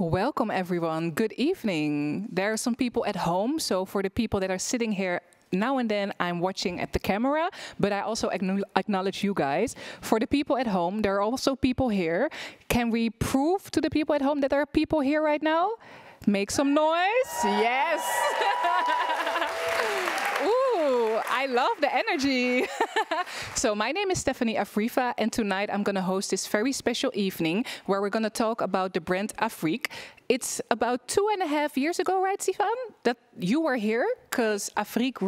Welcome, everyone. Good evening. There are some people at home, so for the people that are sitting here now and then, I'm watching at the camera, but I also acknowledge you guys. For the people at home, there are also people here. Can we prove to the people at home that there are people here right now? Make some noise. Yes. Ooh, I love the energy. So my name is Stephanie Afrifa, and tonight I'm going to host this very special evening where we're going to talk about the brand Afrique. It's about 2.5 years ago, right, Sivan, that you were here, because Afrique,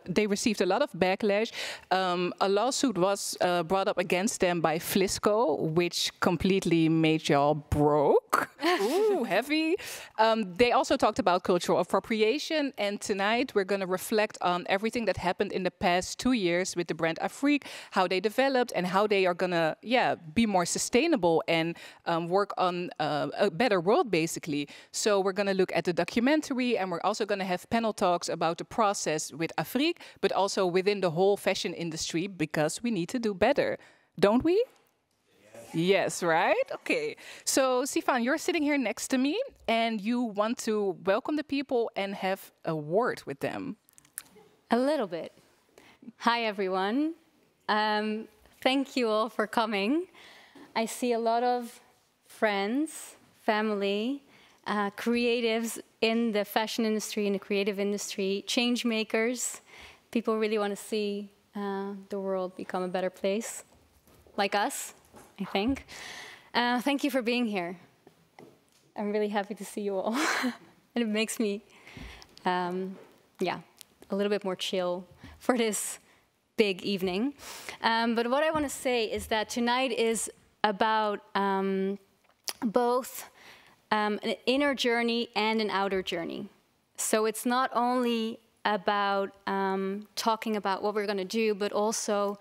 they received a lot of backlash. A lawsuit was brought up against them by Flisco, which completely made y'all broke. Ooh, heavy. They also talked about cultural appropriation, and tonight we're going to reflect on everything that happened in the past 2 years with the brand Afrique, how they developed, and how they are going to, be more sustainable and work on a better world, basically. So we're going to look at the documentary, and we're also going to have panel talks about the process with Afrique, but also within the whole fashion industry, because we need to do better, don't we? Yes, right? Okay. So, Sifan, you're sitting here next to me, and you want to welcome the people and have a word with them. A little bit. Hi, everyone. Thank you all for coming. I see a lot of friends, family, creatives in the fashion industry, in the creative industry, change makers. People really want to see the world become a better place, like us, I think. Thank you for being here. I'm really happy to see you all. And it makes me, a little bit more chill for this big evening. But what I want to say is that tonight is about both an inner journey and an outer journey. So it's not only about talking about what we're going to do, but also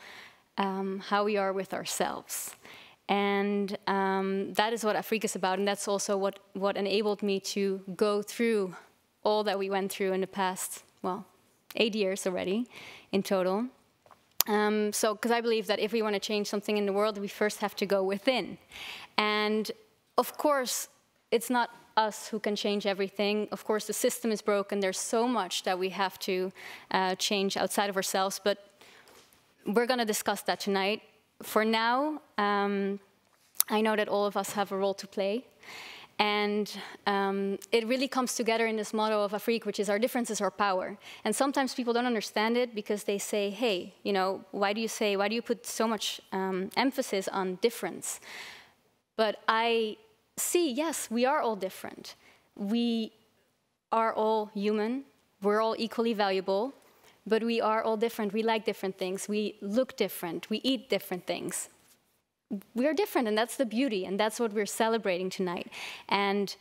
how we are with ourselves. And that is what Afrique is about, and that's also what enabled me to go through all that we went through in the past, 8 years already in total. Because I believe that if we want to change something in the world, we first have to go within. And of course, it's not us who can change everything. Of course, the system is broken. There's so much that we have to change outside of ourselves, but we're going to discuss that tonight. For now, I know that all of us have a role to play. And it really comes together in this motto of Afrique, which is our difference is our power. And sometimes people don't understand it because they say, hey, why do you put so much emphasis on difference? But I see, yes, we are all different. We are all human. We're all equally valuable, but we are all different. We like different things. We look different. We eat different things. We are different, and that's the beauty, and that's what we're celebrating tonight. And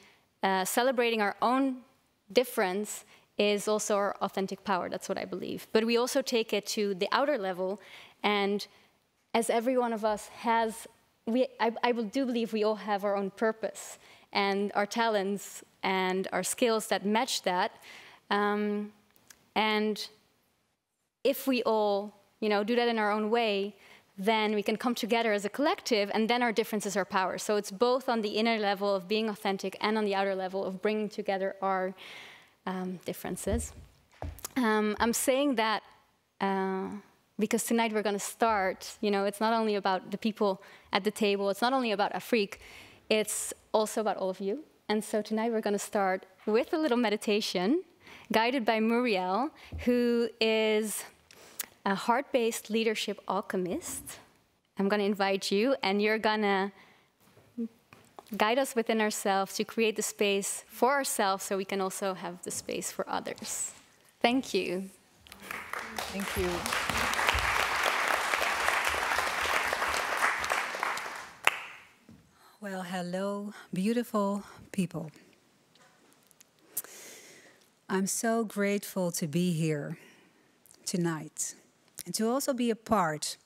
celebrating our own difference is also our authentic power. That's what I believe. But we also take it to the outer level, and as every one of us has, I do believe we all have our own purpose and our talents and our skills that match that. And if we all, do that in our own way, then we can come together as a collective, and then our difference is our power. So it's both on the inner level of being authentic and on the outer level of bringing together our differences. I'm saying that because tonight we're going to start, it's not only about the people at the table, it's not only about Afrique, it's also about all of you. And so tonight we're going to start with a little meditation guided by Muriel, who is a heart-based leadership alchemist. I'm going to invite you, and you're going to guide us within ourselves to create the space for ourselves so we can also have the space for others. Thank you. Thank you. Well, hello, beautiful people. I'm so grateful to be here tonight and to also be a part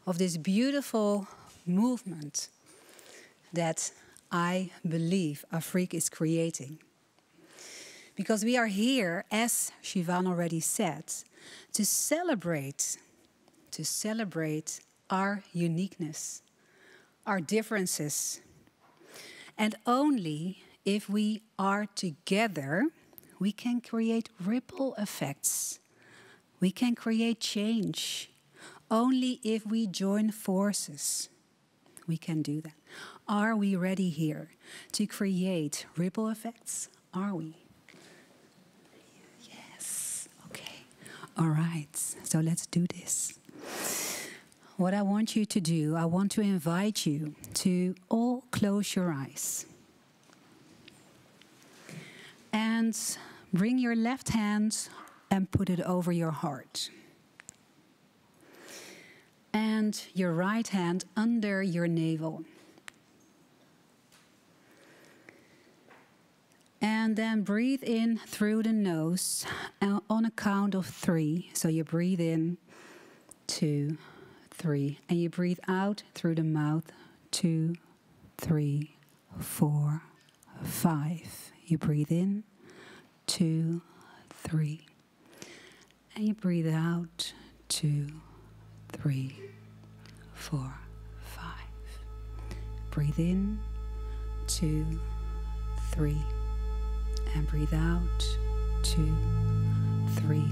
of this beautiful movement that I believe Afrique is creating. Because we are here, as Sivan already said, to celebrate our uniqueness, our differences. And only if we are together, we can create ripple effects. We can create change. Only if we join forces, we can do that. Are we ready here to create ripple effects? Are we? Yes. Okay. All right. So let's do this. What I want you to do, I want to invite you to all close your eyes. And bring your left hand and put it over your heart. And your right hand under your navel. And then breathe in through the nose on a count of 3. So you breathe in, 2, 3. And you breathe out through the mouth, 2, 3, 4, 5. You breathe in, 2, 3. And you breathe out, 2, 3, 4, 5. Breathe in, 2, 3. And breathe out, 2, 3,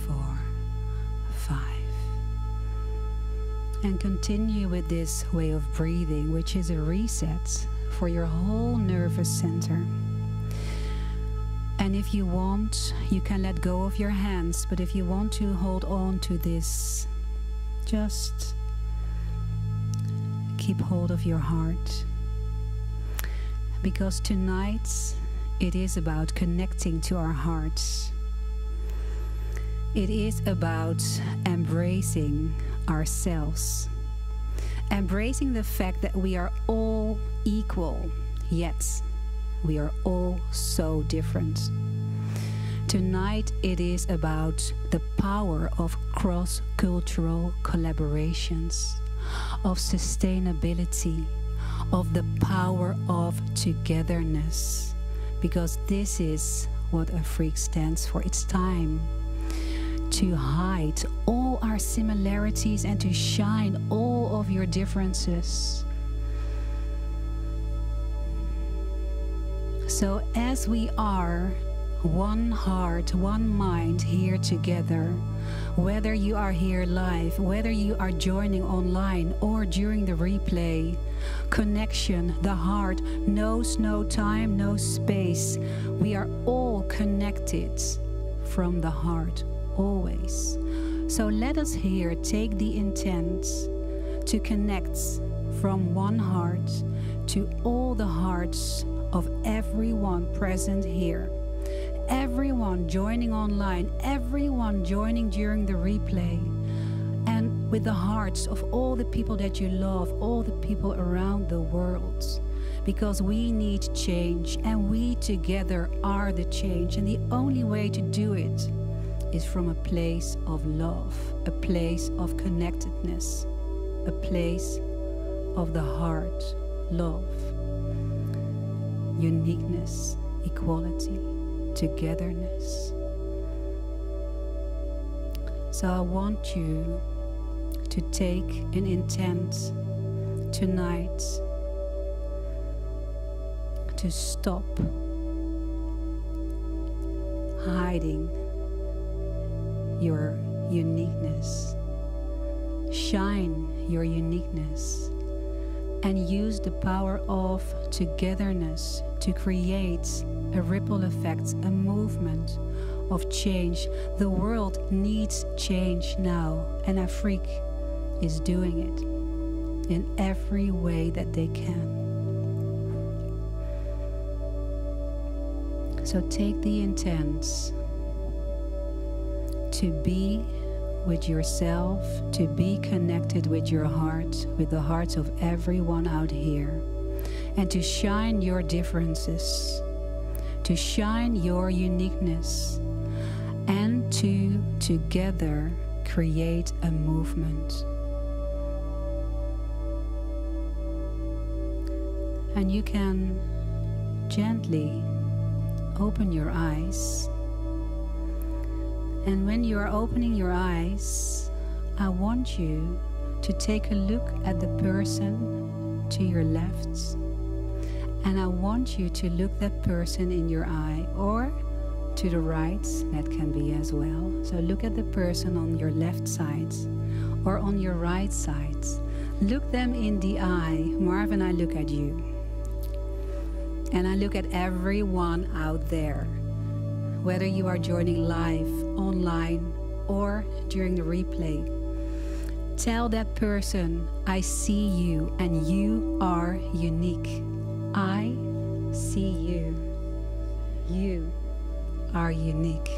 4, 5. And continue with this way of breathing, which is a reset for your whole nervous center. And if you want, you can let go of your hands, but if you want to hold on to this, just keep hold of your heart. Because tonight, it is about connecting to our hearts. It is about embracing ourselves. Embracing the fact that we are all equal, yet we are all so different. Tonight it is about the power of cross-cultural collaborations, of sustainability, of the power of togetherness. Because this is what Afrique stands for. It's time to hide all our similarities and to shine all of your differences. So as we are one heart, one mind here together, whether you are here live, whether you are joining online or during the replay, connection, the heart knows no time, no space. We are all connected from the heart, always. So let us here take the intent to connect from one heart to all the hearts of everyone present here. Everyone joining online, everyone joining during the replay, and with the hearts of all the people that you love, all the people around the world. Because we need change, and we together are the change. And the only way to do it is from a place of love, a place of connectedness, a place of the heart, love, uniqueness, equality, togetherness. So I want you to take an intent tonight to stop hiding your uniqueness. Shine your uniqueness and use the power of togetherness to create a ripple effect, a movement of change. The world needs change now, and Afrique is doing it in every way that they can. So take the intent to be with yourself, to be connected with your heart, with the hearts of everyone out here, and to shine your differences, to shine your uniqueness, and to together create a movement. And you can gently open your eyes. And when you are opening your eyes, I want you to take a look at the person to your left And I want you to look that person in your eye, or to the right, that can be as well. So look at the person on your left side or on your right side. Look them in the eye. Marv and I look at you. And I look at everyone out there, whether you are joining live, online, or during the replay. Tell that person, I see you and you are unique. I see you. You are unique.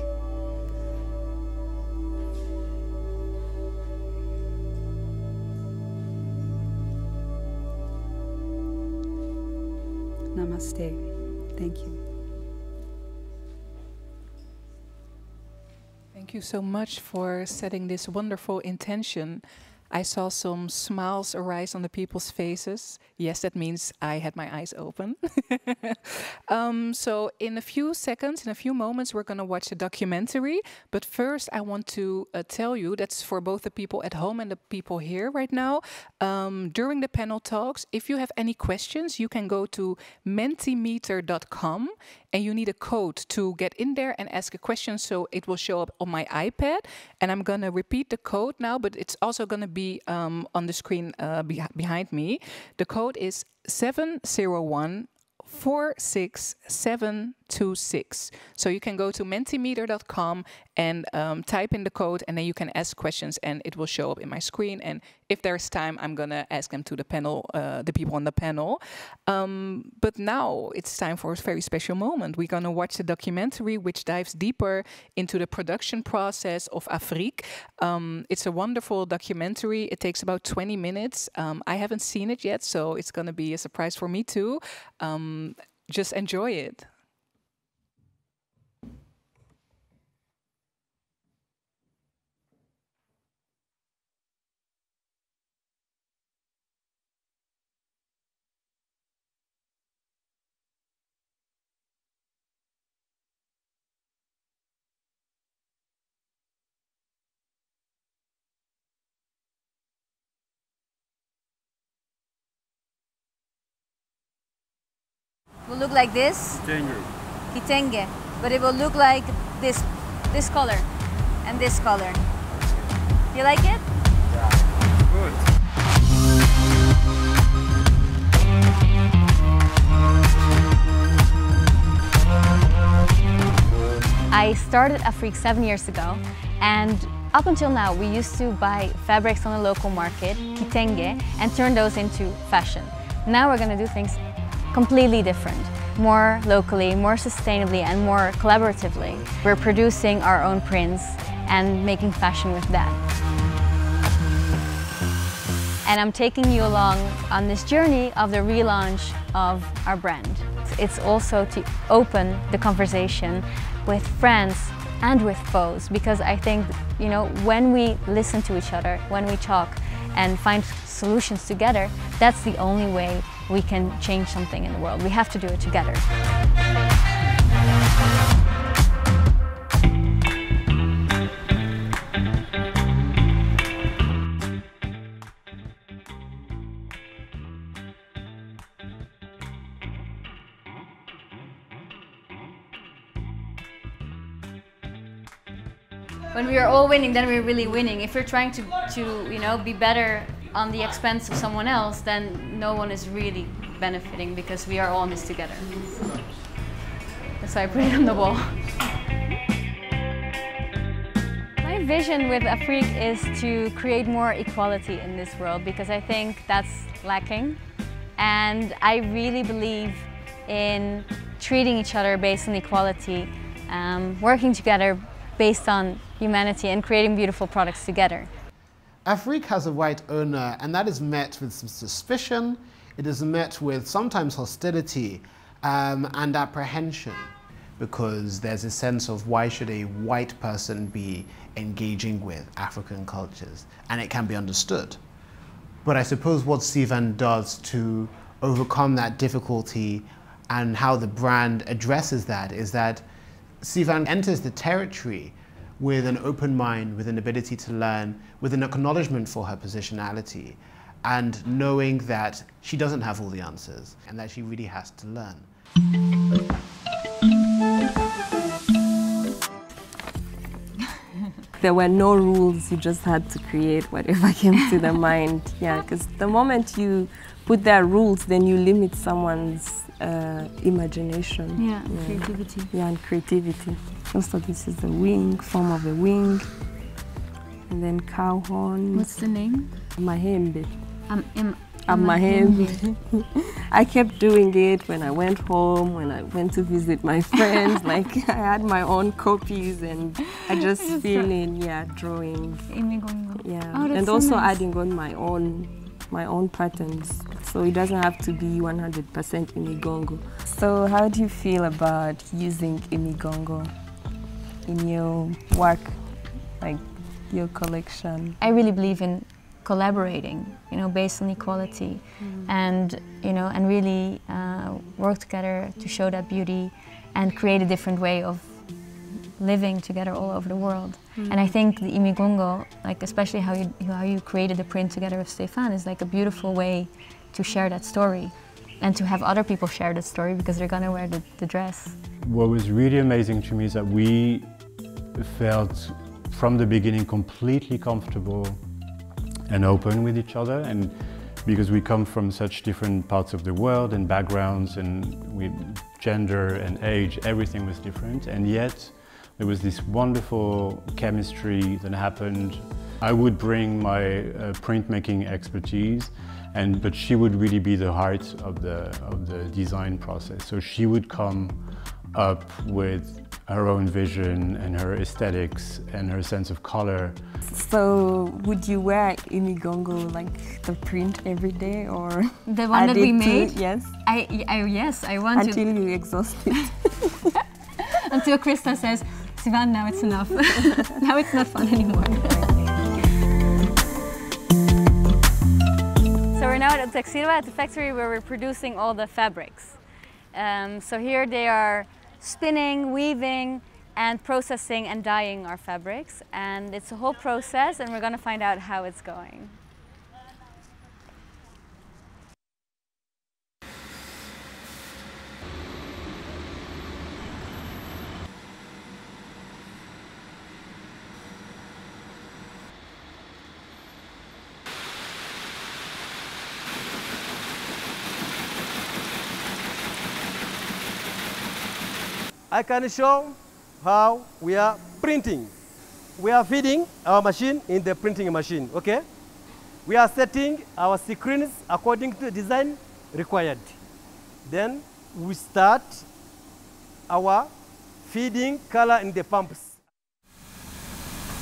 Namaste. Thank you. Thank you so much for setting this wonderful intention. I saw some smiles arise on the people's faces. Yes, that means I had my eyes open. So in a few seconds, in a few moments, we're going to watch a documentary. But first, I want to tell you, that's for both the people at home and the people here right now. During the panel talks, if you have any questions, you can go to mentimeter.com and you need a code to get in there and ask a question, so it will show up on my iPad. And I'm going to repeat the code now, but it's also going to be on the screen behind me. The code is 701-46726. So you can go to mentimeter.com and type in the code, and then you can ask questions and it will show up in my screen. And if there's time, I'm gonna ask them to the panel, the people on the panel. But now it's time for a very special moment. We're gonna watch the documentary which dives deeper into the production process of Afrique. It's a wonderful documentary. It takes about 20 minutes. I haven't seen it yet, so it's gonna be a surprise for me too. Just enjoy it. Will look like this. Kitenge. But it will look like this color and this color. You like it? Yeah. Good. I started Afrique 7 years ago, and up until now we used to buy fabrics on the local market, kitenge, and turn those into fashion. Now we're going to do things completely different, more locally, more sustainably, and more collaboratively. We're producing our own prints and making fashion with that. And I'm taking you along on this journey of the relaunch of our brand. It's also to open the conversation with friends and with foes, because I think, you know, when we listen to each other, when we talk and find solutions together, that's the only way we can change something in the world. We have to do it together. When we are all winning, then we're really winning. If we're trying to you know, be better on the expense of someone else, then no one is really benefiting, because we are all in this together. That's why I put it on the wall. My vision with Afrique is to create more equality in this world, because I think that's lacking. And I really believe in treating each other based on equality, working together based on humanity, and creating beautiful products together. Afrique has a white owner, and that is met with some suspicion. It is met with sometimes hostility and apprehension, because there's a sense of, why should a white person be engaging with African cultures? And it can be understood. But I suppose what Sivan does to overcome that difficulty, and how the brand addresses that, is that Sivan enters the territory with an open mind, with an ability to learn, with an acknowledgement for her positionality, and knowing that she doesn't have all the answers and that she really has to learn. There were no rules, you just had to create whatever came to the mind. Yeah, because the moment you put there rules, then you limit someone's imagination. Yeah, creativity. Yeah, and creativity. Also, this is the wing, form of a wing. And then cow horn. What's the name? Mahembe. Mahembe. I kept doing it when I went home, when I went to visit my friends. Like I had my own copies, and I just fill in, drawings. Yeah, Oh, and so also nice. adding on my own patterns, so it doesn't have to be 100% imigongo. So how do you feel about using imigongo in your work, like your collection? I really believe in collaborating, based on equality, and and really work together to show that beauty and create a different way of living together all over the world. And I think the imigongo, like especially how you created the print together with Stefan, is like a beautiful way to share that story and to have other people share that story because they're gonna wear the dress. What was really amazing to me is that we felt from the beginning completely comfortable and open with each other, and because we come from such different parts of the world and backgrounds, and with gender and age, everything was different, and yet there was this wonderful chemistry that happened. I would bring my printmaking expertise, but she would really be the heart of the design process. So she would come up with her own vision and her aesthetics and her sense of color. So would you wear imigongo, like the print, every day, or The one that we made? Yes. Yes, I want to. Until you exhaust it. Until Krista says, Sivan, now it's enough. Now it's not fun anymore. So we're now at Textilva, at the factory where we're producing all the fabrics. So here they are spinning, weaving, and processing and dyeing our fabrics. And it's a whole process, and we're going to find out how it's going. I can show how we are printing. We are feeding our machine in the printing machine, okay? We are setting our screens according to the design required. Then we start our feeding color in the pumps.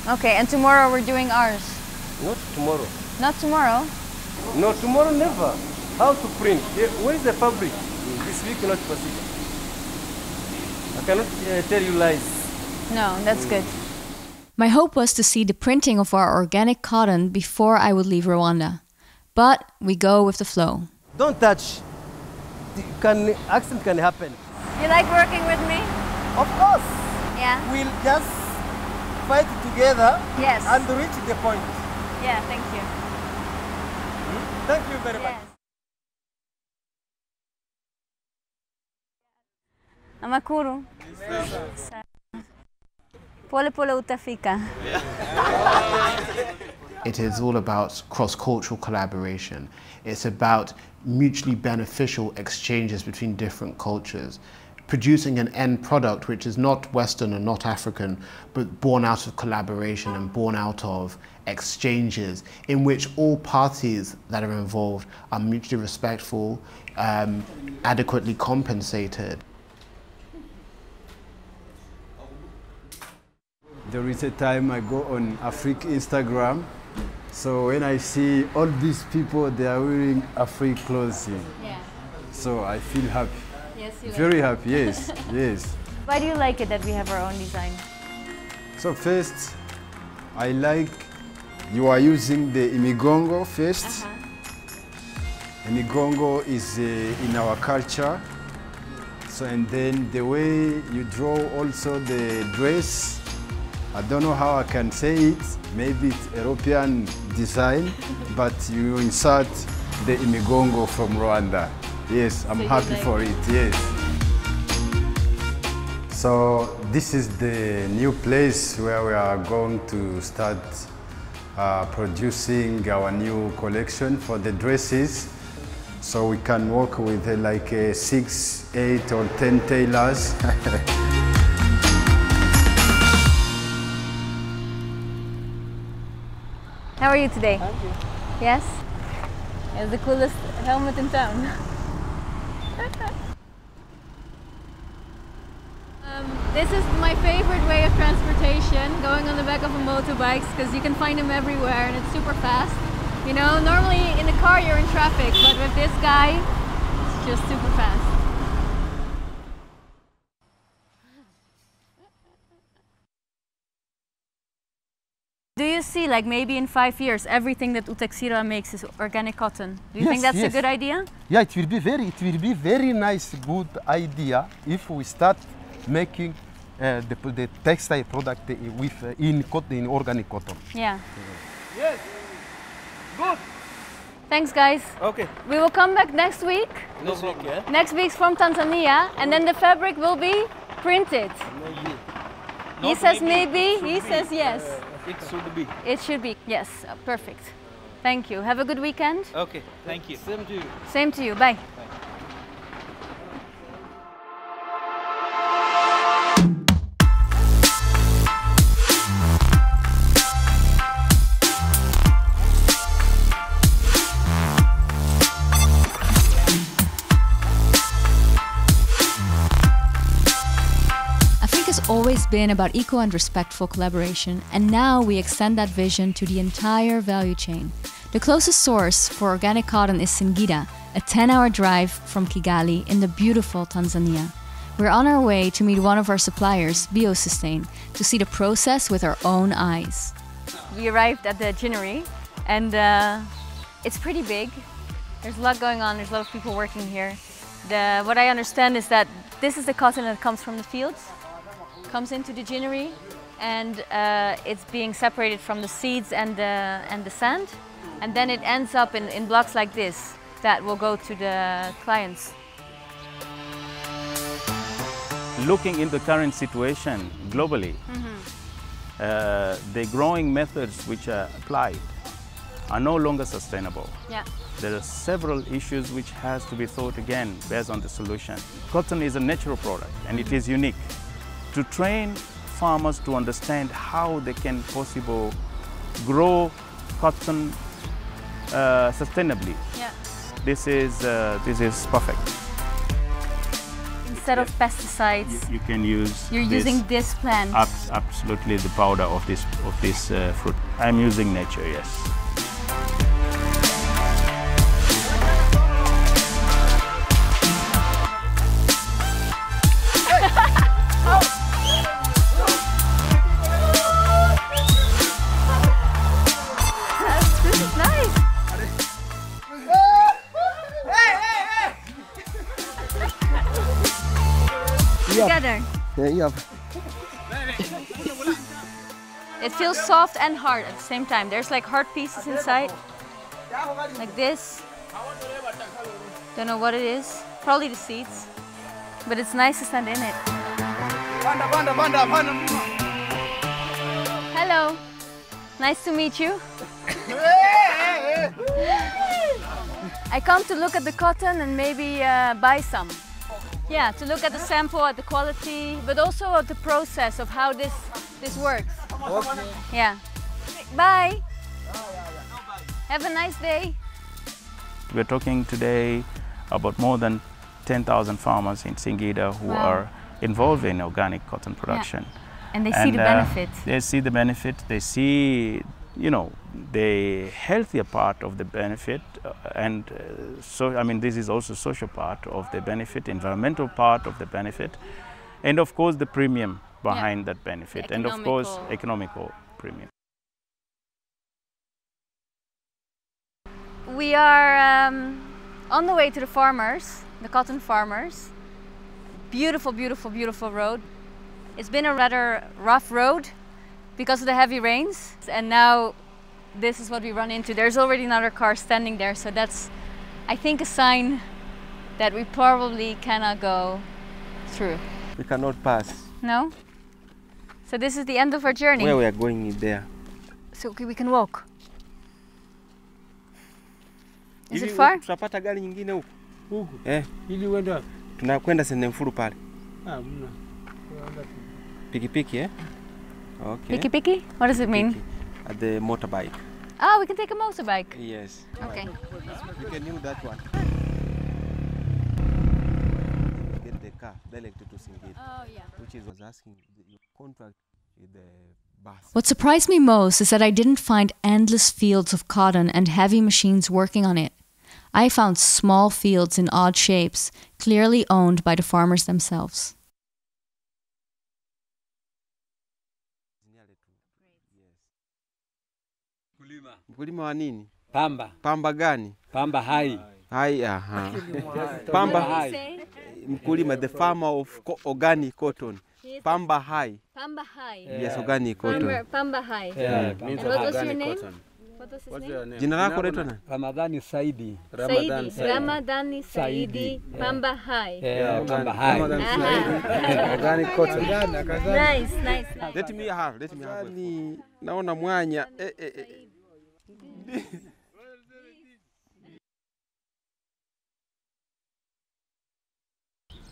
Okay, and tomorrow we're doing ours. Not tomorrow. Not tomorrow? No, tomorrow never. How to print? Where is the fabric? This week not possible. I cannot tell you lies. No, that's good. My hope was to see the printing of our organic cotton before I would leave Rwanda. But we go with the flow. Don't touch. Accident can happen. You like working with me? Of course. Yeah? We'll just fight together Yes. and reach the point. Yeah, thank you. Thank you very much. Yes. Amakuru. Pole pole utafika. It is all about cross-cultural collaboration. It's about mutually beneficial exchanges between different cultures, producing an end product which is not Western and not African, but born out of collaboration and born out of exchanges in which all parties that are involved are mutually respectful, adequately compensated. There is a time I go on Afrique Instagram, so when I see all these people, they are wearing Afrique clothes. Yeah. So I feel happy. Yes, you like Very it. happy, yes, yes. Why do you like it that we have our own design? So first, I like you are using the imigongo first. Imigongo is in our culture. So and then the way you draw also the dress, I don't know how I can say it. Maybe it's European design, but you insert the imigongo from Rwanda. Yes, I'm happy for it, yes. So this is the new place where we are going to start producing our new collection for the dresses. So we can work with like 6, 8 or 10 tailors. How are you today? Thank you. Yes? It's the coolest helmet in town. This is my favorite way of transportation, going on the back of a motorbike, because you can find them everywhere and it's super fast. You know, normally in the car you're in traffic, but with this guy, it's just super fast. Do you see, like maybe in 5 years, everything that Utexira makes is organic cotton? Do you think that's a good idea? Yeah, it will be very nice, good idea if we start making the textile product with in organic cotton. Yeah. Yes. Good. Thanks, guys. Okay. We will come back next week. Next week, yeah? Next week's from Tanzania, and then the fabric will be printed. Maybe. He says maybe, he says yes. It should be. It should be, yes, perfect. Thank you. Have a good weekend. Okay, thank you. Same to you. Same to you, bye. Always been about equal and respectful collaboration, and now we extend that vision to the entire value chain. The closest source for organic cotton is Singida, a 10-hour drive from Kigali in the beautiful Tanzania. We're on our way to meet one of our suppliers, BioSustain, to see the process with our own eyes. We arrived at the ginnery, and it's pretty big. There's a lot going on, there's a lot of people working here. What I understand is that this is the cotton that comes from the fields. Comes into the ginnery, and it's being separated from the seeds and the sand, and then it ends up in blocks like this that will go to the clients. Looking in the current situation globally, the growing methods which are applied are no longer sustainable. Yeah. There are several issues which has to be thought again based on the solution. Cotton is a natural product and it is unique. To train farmers to understand how they can possibly grow cotton sustainably. Yeah. This is perfect. Instead of pesticides, you can use. You're using this plant. Absolutely, the powder of this fruit. I'm using nature, yes. Together. Yeah. It feels soft and hard at the same time. There's like hard pieces inside, like this. Don't know what it is. Probably the seeds, but it's nice to stand in it. Hello. Nice to meet you. I come to look at the cotton and maybe buy some. Yeah, to look at the sample, at the quality, but also at the process of how this works. Okay. Yeah. Bye. Have a nice day. We're talking today about more than 10,000 farmers in Singida who are involved in organic cotton production. Yeah. And they see the benefit. They see the benefit. They see, you know, the healthier part of the benefit, so I mean this is also social part of the benefit, environmental part of the benefit, and of course the premium behind that benefit, and of course economical premium. We are on the way to the farmers, the cotton farmers. Beautiful, beautiful, beautiful road. It's been a rather rough road, because of the heavy rains. And now this is what we run into. There's already another car standing there, so that's, I think, a sign that we probably cannot go through. We cannot pass. No? So this is the end of our journey. Where we are going is there. So okay, we can walk. Is it far? Tutapata gari nyingine huko. Huko. Ili uende. Tunakwenda Sendemfuru pale. Mna. Pikipiki, Okay. Piki? What does it mean? At the motorbike. Oh, we can take a motorbike. Yes. Okay. We can use that one. Get the car directly to Singida. Oh yeah. Which is was asking your contract with the bus. What surprised me most is that I didn't find endless fields of cotton and heavy machines working on it. I found small fields in odd shapes, clearly owned by the farmers themselves. Mkulima wa nini? Pamba. Pamba gani? Pamba hai. Hai, aha. Pamba hai. Mkulima, the farmer of organic cotton. Pamba hai. Pamba hai. Yes, organic cotton. Pamba hai. Yeah, and what was your name? What was his name? Jina lako naitwa nani? Ramadhani Saidi. Ramadhani Saidi. Pamba hai. Yeah, Pamba hai. Organic cotton. Nice. Let me have. Naona mwanya.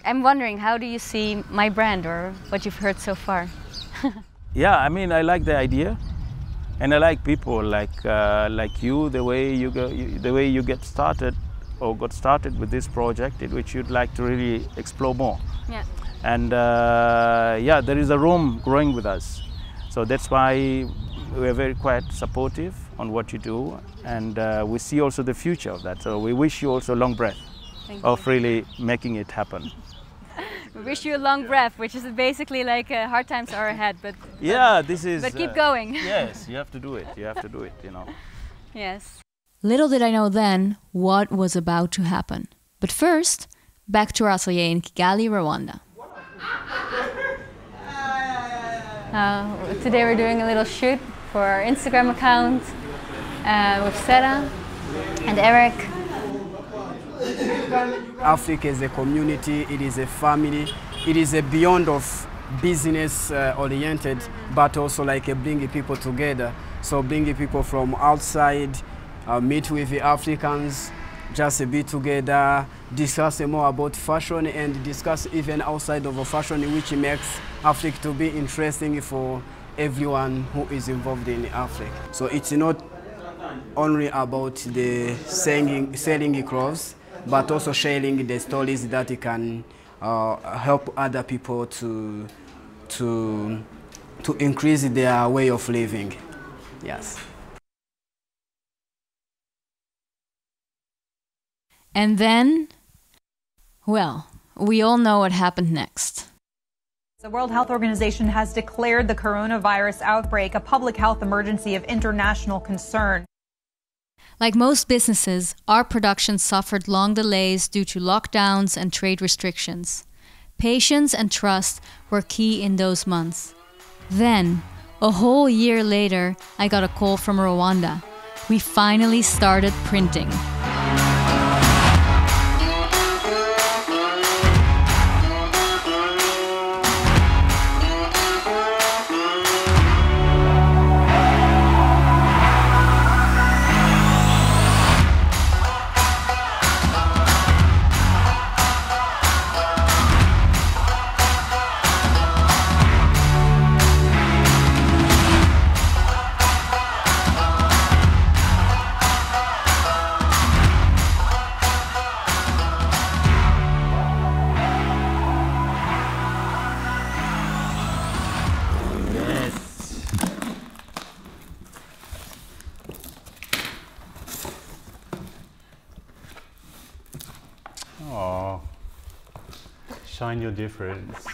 I'm wondering, how do you see my brand or what you've heard so far? Yeah, I mean, I like the idea, and I like people like you, the way you get started or got started with this project, in which you'd like to really explore more. Yeah. And yeah, there is a room growing with us, so that's why we're very quite supportive on what you do, and we see also the future of that. So we wish you also long breath of really making it happen. We wish you a long breath, which is basically like hard times are ahead, but this is. But keep going. Yes, you have to do it. You know. Yes. Little did I know then what was about to happen. But first, back to our atelier in Kigali, Rwanda. Today we're doing a little shoot for our Instagram account with Sarah and Eric. Africa is a community, it is a family, it is a beyond of business oriented, but also like bringing people together. So bringing people from outside, meet with the Africans, just be together, discuss more about fashion and discuss even outside of fashion, which makes Africa to be interesting for everyone who is involved in Africa. So it's not only about the selling clothes, but also sharing the stories that can help other people to increase their way of living. Yes. And then, well, we all know what happened next. The World Health Organization has declared the coronavirus outbreak a public health emergency of international concern. Like most businesses, our production suffered long delays due to lockdowns and trade restrictions. Patience and trust were key in those months. Then, a whole year later, I got a call from Rwanda. We finally started printing. Oh, shine your difference.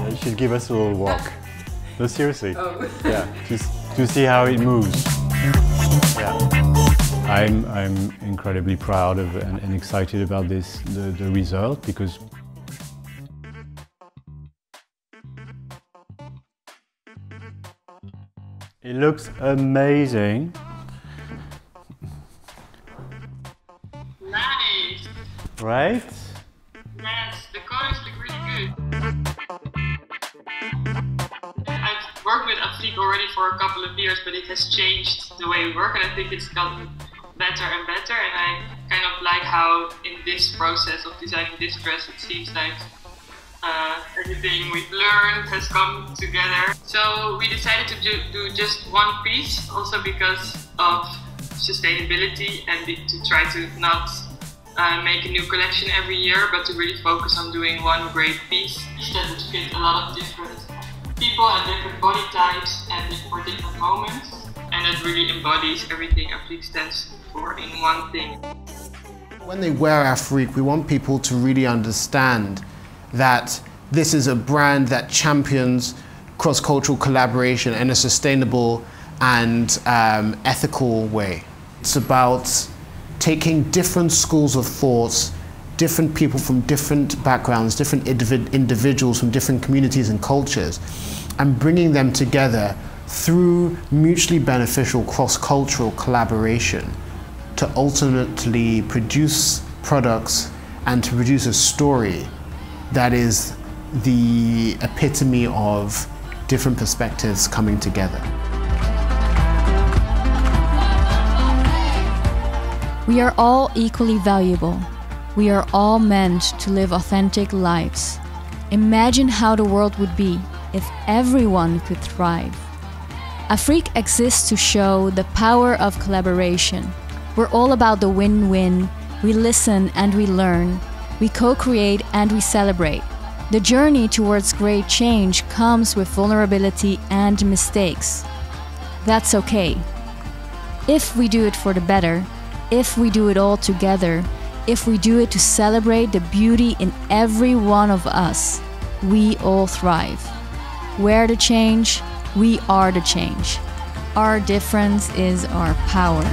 You should give give us a little walk. No, seriously. Oh. Yeah, just to see how it moves. Yeah. I'm incredibly proud of and excited about this, the result, because it looks amazing. Nice. Right? Yes, the colors look really good. I've worked with Afrique already for a couple of years, but it has changed the way we work, and I think it's gotten better and better. And I kind of like how in this process of designing this dress, it seems like everything we've learned has come together. So we decided to do just one piece, also because of sustainability and to try to not make a new collection every year, but to really focus on doing one great piece that would fit a lot of different people and different body types and for different moments, and it really embodies everything Afrique stands for in one thing. When they wear Afrique, we want people to really understand that this is a brand that champions cross-cultural collaboration in a sustainable and ethical way. It's about taking different schools of thought, different people from different backgrounds, different individuals from different communities and cultures, and bringing them together through mutually beneficial cross-cultural collaboration to ultimately produce products and to produce a story that is the epitome of different perspectives coming together. We are all equally valuable. We are all meant to live authentic lives. Imagine how the world would be if everyone could thrive. Afrique exists to show the power of collaboration. We're all about the win-win. We listen and we learn. We co-create and we celebrate. The journey towards great change comes with vulnerability and mistakes. That's okay. If we do it for the better, if we do it all together, if we do it to celebrate the beauty in every one of us, we all thrive. We're the change, we are the change. Our difference is our power.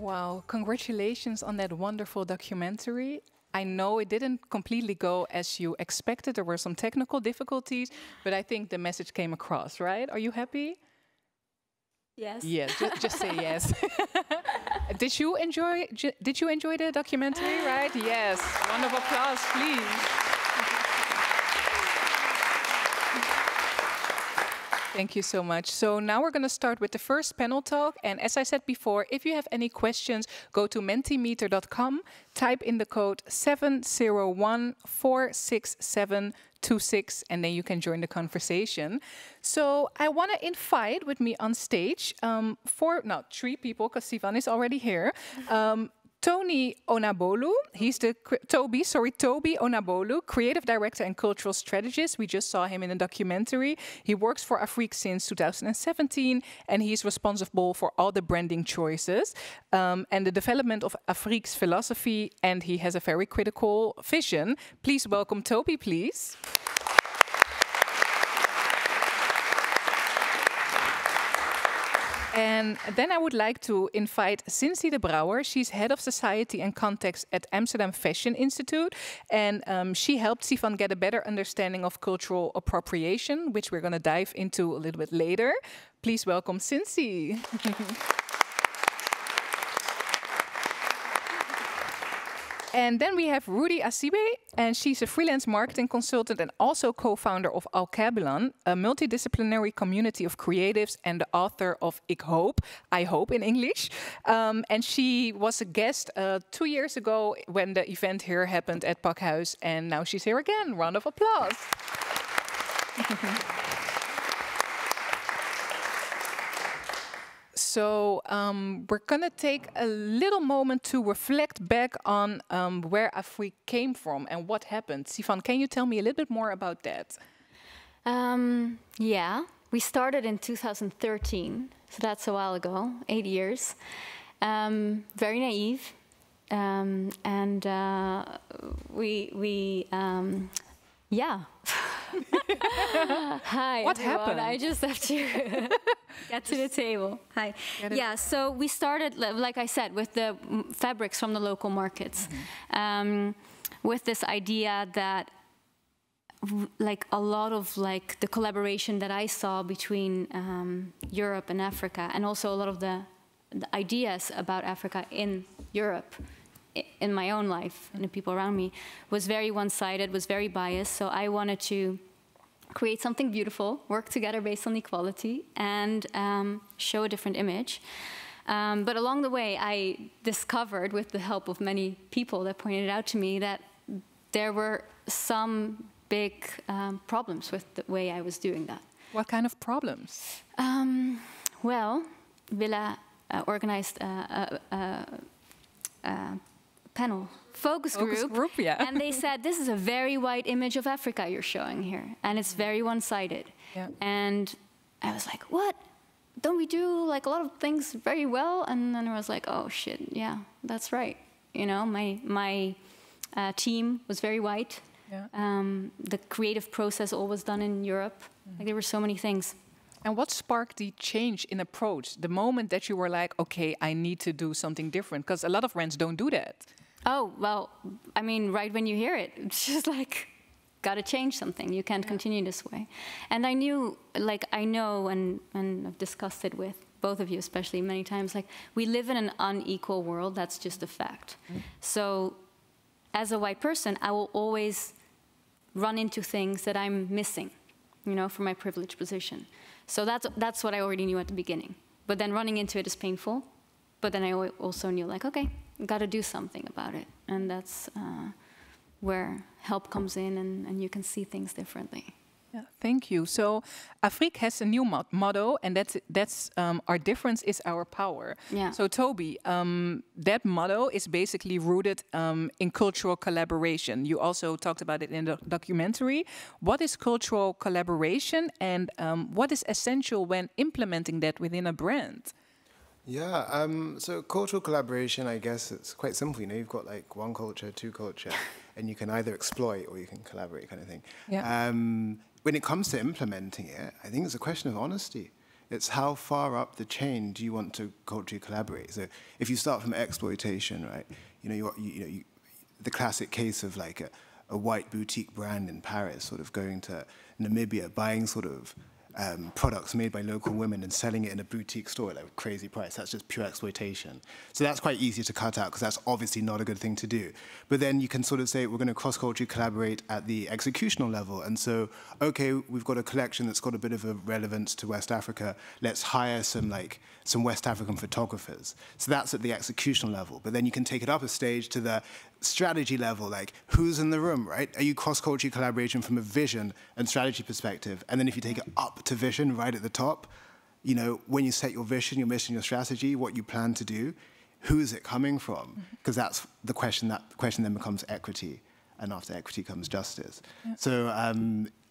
Wow, congratulations on that wonderful documentary. I know it didn't completely go as you expected. There were some technical difficulties, but I think the message came across, right? Are you happy? Yes. Yes, just say yes. Did you enjoy the documentary, right? Yes. Round of applause, please. Thank you so much. So now we're going to start with the first panel talk. And as I said before, if you have any questions, go to mentimeter.com, type in the code 701-46726, and then you can join the conversation. So I want to invite with me on stage three people, because Sivan is already here. Tony Onabolu, he's Toby Onabolu, creative director and cultural strategist. We just saw him in a documentary. He works for Afrique since 2017, and he's responsible for all the branding choices and the development of Afrique's philosophy, and he has a very critical vision. Please welcome Toby, please. And then I would like to invite Cincy de Brouwer. She's head of society and context at Amsterdam Fashion Institute. And she helped Sivan get a better understanding of cultural appropriation, which we're going to dive into a little bit later. Please welcome Cincy. And then we have Rudy Asibe, and she's a freelance marketing consultant and also co-founder of Alkebulan, a multidisciplinary community of creatives and the author of I Hope in English. And she was a guest 2 years ago when the event here happened at Pakhuis, and now she's here again. Round of applause. So we're going to take a little moment to reflect back on where Afrique came from and what happened. Sivan, can you tell me a little bit more about that? Yeah, we started in 2013, so that's a while ago, 8 years. Very naive, and yeah. Hi, what everyone. happened? I just have to get to the table. Hi. Yeah, so we started, like I said, with the fabrics from the local markets, with this idea that, like, a lot of like the collaboration that I saw between Europe and Africa, and also a lot of the ideas about Africa in Europe, in my own life and the people around me, was very one-sided, was very biased. So I wanted to create something beautiful, work together based on equality, and show a different image. But along the way, I discovered, with the help of many people that pointed it out to me, that there were some big problems with the way I was doing that. What kind of problems? Well, Willa organized panel focus group, yeah. And they said, this is a very white image of Africa you're showing here, and it's very one-sided. Yeah. And I was like, what? Don't we do like a lot of things very well? And then I was like, oh shit, yeah, that's right. You know, my team was very white. Yeah. The creative process all was done in Europe. Like, there were so many things. And what sparked the change in approach? The moment that you were like, okay, I need to do something different, because a lot of brands don't do that. Oh, well, I mean, right when you hear it, it's just like, gotta change something. You can't continue this way. And I knew, like, I know, and I've discussed it with both of you especially many times, like, we live in an unequal world. That's just a fact. So as a white person, I will always run into things that I'm missing, you know, from my privileged position. So that's what I already knew at the beginning. But then running into it is painful. But then I also knew, like, okay, got to do something about it. And that's where help comes in, and you can see things differently. Yeah, thank you. So Afrique has a new motto, and that's our difference is our power. Yeah. So Toby, that motto is basically rooted in cultural collaboration. You also talked about it in the documentary. What is cultural collaboration, and what is essential when implementing that within a brand? Yeah, so cultural collaboration, I guess it's quite simple. You know, you've got like one culture, two culture, and you can either exploit or you can collaborate, kind of thing. Yeah. When it comes to implementing it, I think it's a question of honesty. It's how far up the chain do you want to culturally collaborate? So if you start from exploitation, right? The classic case of like a white boutique brand in Paris sort of going to Namibia, buying sort of products made by local women and selling it in a boutique store at a crazy price. That's just pure exploitation. So that's quite easy to cut out because that's obviously not a good thing to do. But then you can sort of say we're going to cross-culturally collaborate at the executional level. And so, okay, we've got a collection that's got a bit of a relevance to West Africa. Let's hire some West African photographers. So that's at the executional level. But then you can take it up a stage to the strategy level, like who's in the room, right? Are you cross-culturally collaboration from a vision and strategy perspective? And then if you take it up to vision right at the top, when you set your vision, your mission, your strategy, what you plan to do, who is it coming from? Because that's the question. That question then becomes equity, and after equity comes justice. Yeah. So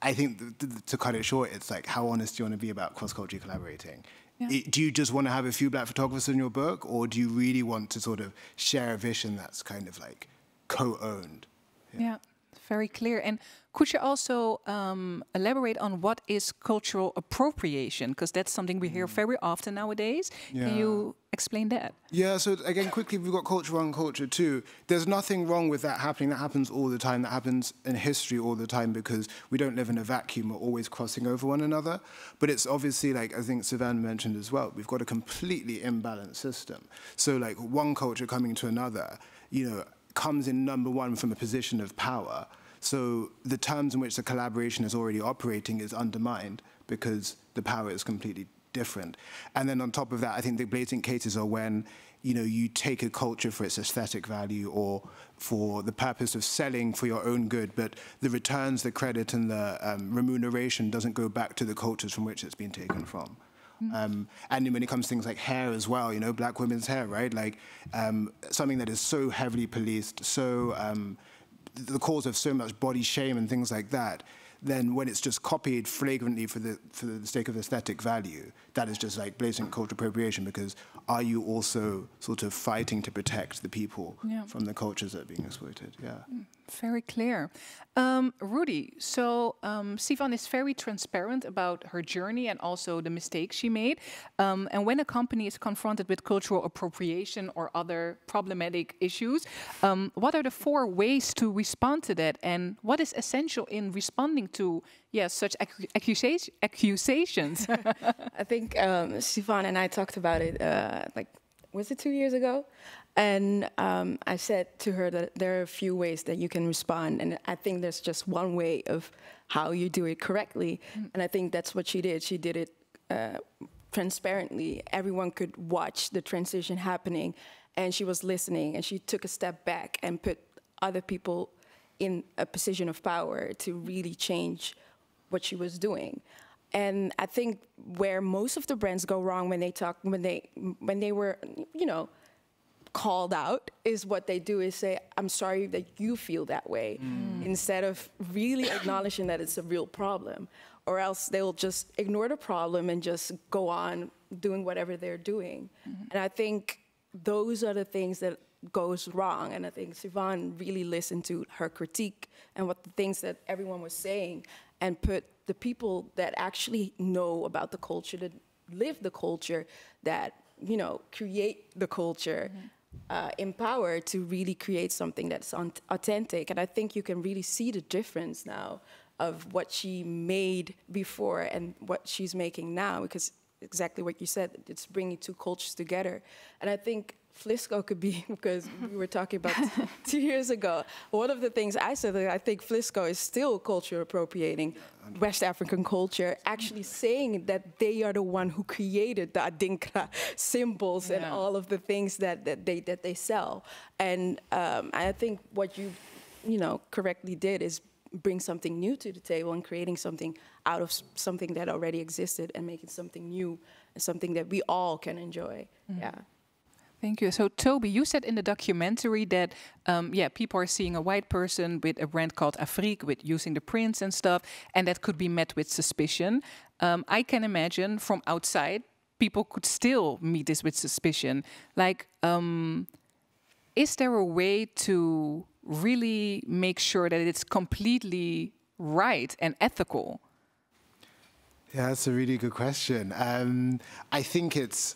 I think to cut it short, it's like, how honest do you want to be about cross-culturally collaborating? Yeah. Do you just want to have a few black photographers in your book, or do you really want to sort of share a vision that's kind of like co-owned? Yeah, very clear. And could you also elaborate on what is cultural appropriation? Because that's something we hear very often nowadays. Yeah. Can you explain that? Yeah, so again, quickly, we've got culture 1, culture 2. There's nothing wrong with that happening. That happens all the time. That happens in history all the time because we don't live in a vacuum. We're always crossing over one another. But it's obviously, like I think Sivan mentioned as well, we've got a completely imbalanced system. So like one culture coming to another, comes in number one from a position of power. So the terms in which the collaboration is already operating is undermined because the power is completely different. And then on top of that, I think the blatant cases are when you take a culture for its aesthetic value or for the purpose of selling for your own good, but the returns, the credit, and the remuneration doesn't go back to the cultures from which it's been taken from. And when it comes to things like hair as well, black women's hair, right? Like something that is so heavily policed, so the cause of so much body shame and things like that, then when it's just copied flagrantly for the sake of aesthetic value, that is just like blatant cultural appropriation, because are you also sort of fighting to protect the people from the cultures that are being exploited? Yeah. Very clear. Rudy, so Sivan is very transparent about her journey and also the mistakes she made. And when a company is confronted with cultural appropriation or other problematic issues, what are the 4 ways to respond to that? And what is essential in responding to such accusations? I think Sivan and I talked about it, was it 2 years ago? And I said to her that there are a few ways that you can respond. And I think there's just one way of how you do it correctly. And I think that's what she did. She did it transparently. Everyone could watch the transition happening. And she was listening. And she took a step back and put other people in a position of power to really change what she was doing. And I think where most of the brands go wrong when they were, called out is what they do is say, I'm sorry that you feel that way, instead of really acknowledging that it's a real problem. Or else they'll just ignore the problem and just go on doing whatever they're doing. And I think those are the things that goes wrong. And I think Sivan really listened to her critique and what the things that everyone was saying and put the people that actually know about the culture, that live the culture, that create the culture, in power to really create something that's authentic. And I think you can really see the difference now of what she made before and what she's making now, because exactly what you said, it's bringing 2 cultures together. And I think Flisco could be, because we were talking about 2 years ago, one of the things I said that I think Flisco is still culture appropriating West African culture, actually saying that they are the one who created the Adinkra symbols and all of the things that they sell. And I think what you correctly did is bring something new to the table and creating something out of something that already existed and making something new and something that we all can enjoy. Yeah. Thank you. So, Toby, you said in the documentary that, people are seeing a white person with a brand called Afrique, with using the prints and stuff, and that could be met with suspicion. I can imagine from outside, people could still meet this with suspicion. Like, is there a way to really make sure that it's completely right and ethical? Yeah, that's a really good question. I think it's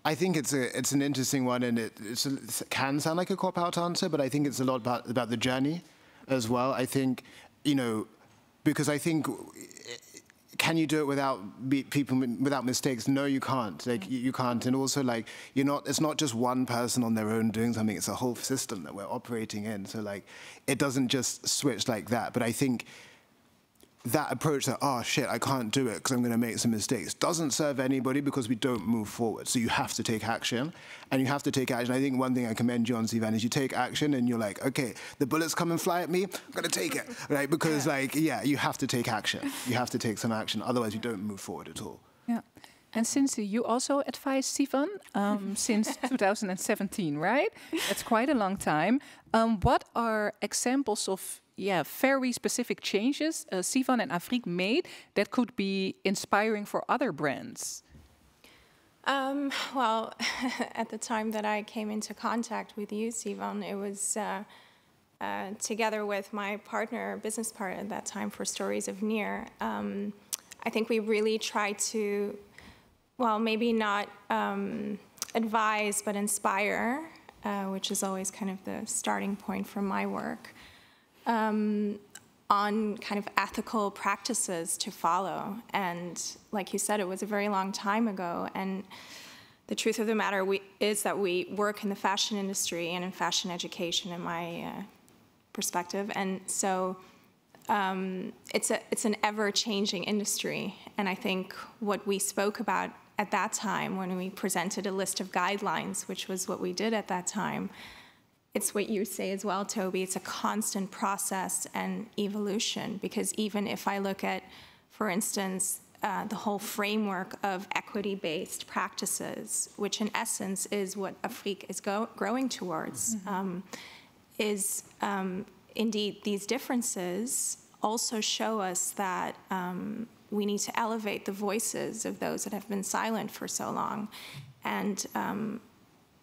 an interesting one, and it can sound like a cop-out answer, but I think it's a lot about the journey as well. I think, you know, because I think, can you do it without without mistakes? No, you can't. Like you can't. And also, like, it's not just one person on their own doing something. It's a whole system that we're operating in. So like, it doesn't just switch like that. But I think that approach that, oh shit, I can't do it because I'm going to make some mistakes, doesn't serve anybody, because we don't move forward. So you have to take action, and you have to take action. I think one thing I commend you on, Sivan, is you take action and you're like, okay, the bullets come and fly at me, I'm going to take it, right? Because you have to take action. You have to take some action. Otherwise you don't move forward at all. Yeah. And since you also advised Sivan since 2017, right? That's quite a long time. What are examples of very specific changes Sivan and Afrique made that could be inspiring for other brands? Well, at the time that I came into contact with you, Sivan, it was together with my business partner at that time for Stories of Near. I think we really tried to, well, maybe not advise, but inspire, which is always kind of the starting point for my work. On kind of ethical practices to follow. And like you said, it was a very long time ago. And the truth of the matter is that we work in the fashion industry and in fashion education, in my perspective. And so it's an ever-changing industry. And I think what we spoke about at that time when we presented a list of guidelines, which was what we did at that time, it's what you say as well, Toby. It's a constant process and evolution, because even if I look at, for instance, the whole framework of equity-based practices, which in essence is what Afrique is growing towards, indeed these differences also show us that we need to elevate the voices of those that have been silent for so long, and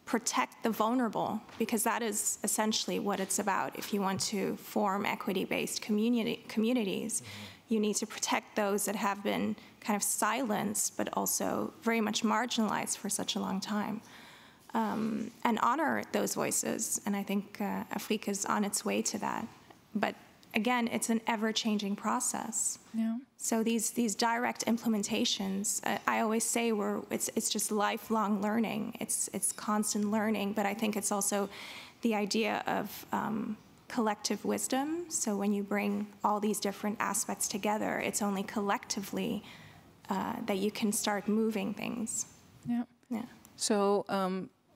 protect the vulnerable, because that is essentially what it's about. If you want to form equity-based communities, you need to protect those that have been kind of silenced, but also very much marginalized for such a long time, and honor those voices. And I think Afrique is on its way to that. But again, it's an ever-changing process. Yeah. So these direct implementations, I always say it's just lifelong learning. It's constant learning, but I think it's also the idea of collective wisdom. So when you bring all these different aspects together, it's only collectively that you can start moving things. Yeah. Yeah. So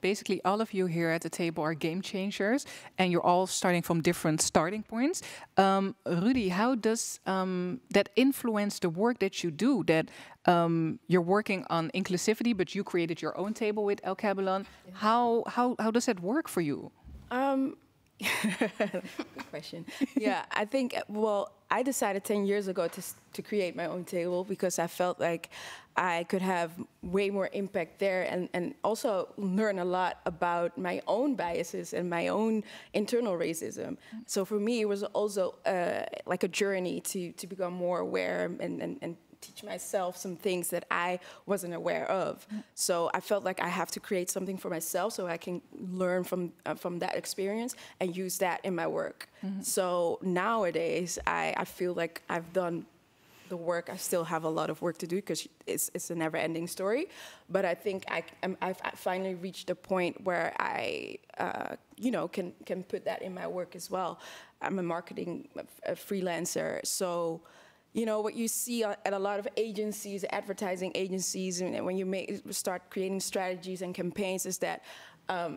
basically all of you here at the table are game changers, and you're all starting from different starting points. Rudy, how does that influence the work that you do? That you're working on inclusivity, but you created your own table with El Kabelon. Yeah. How does that work for you? Good question. Yeah, I think, well, I decided 10 years ago to create my own table because I felt like I could have way more impact there, and also learn a lot about my own biases and my own internal racism. So for me, it was also like a journey to become more aware and teach myself some things that I wasn't aware of. So I felt like I have to create something for myself so I can learn from that experience and use that in my work. So nowadays, I feel like I've done the work. I still have a lot of work to do because it's a never-ending story. But I think I've finally reached a point where I, can put that in my work as well. I'm a marketing freelancer, so. You know, what you see at a lot of agencies, advertising agencies, and when you start creating strategies and campaigns, is that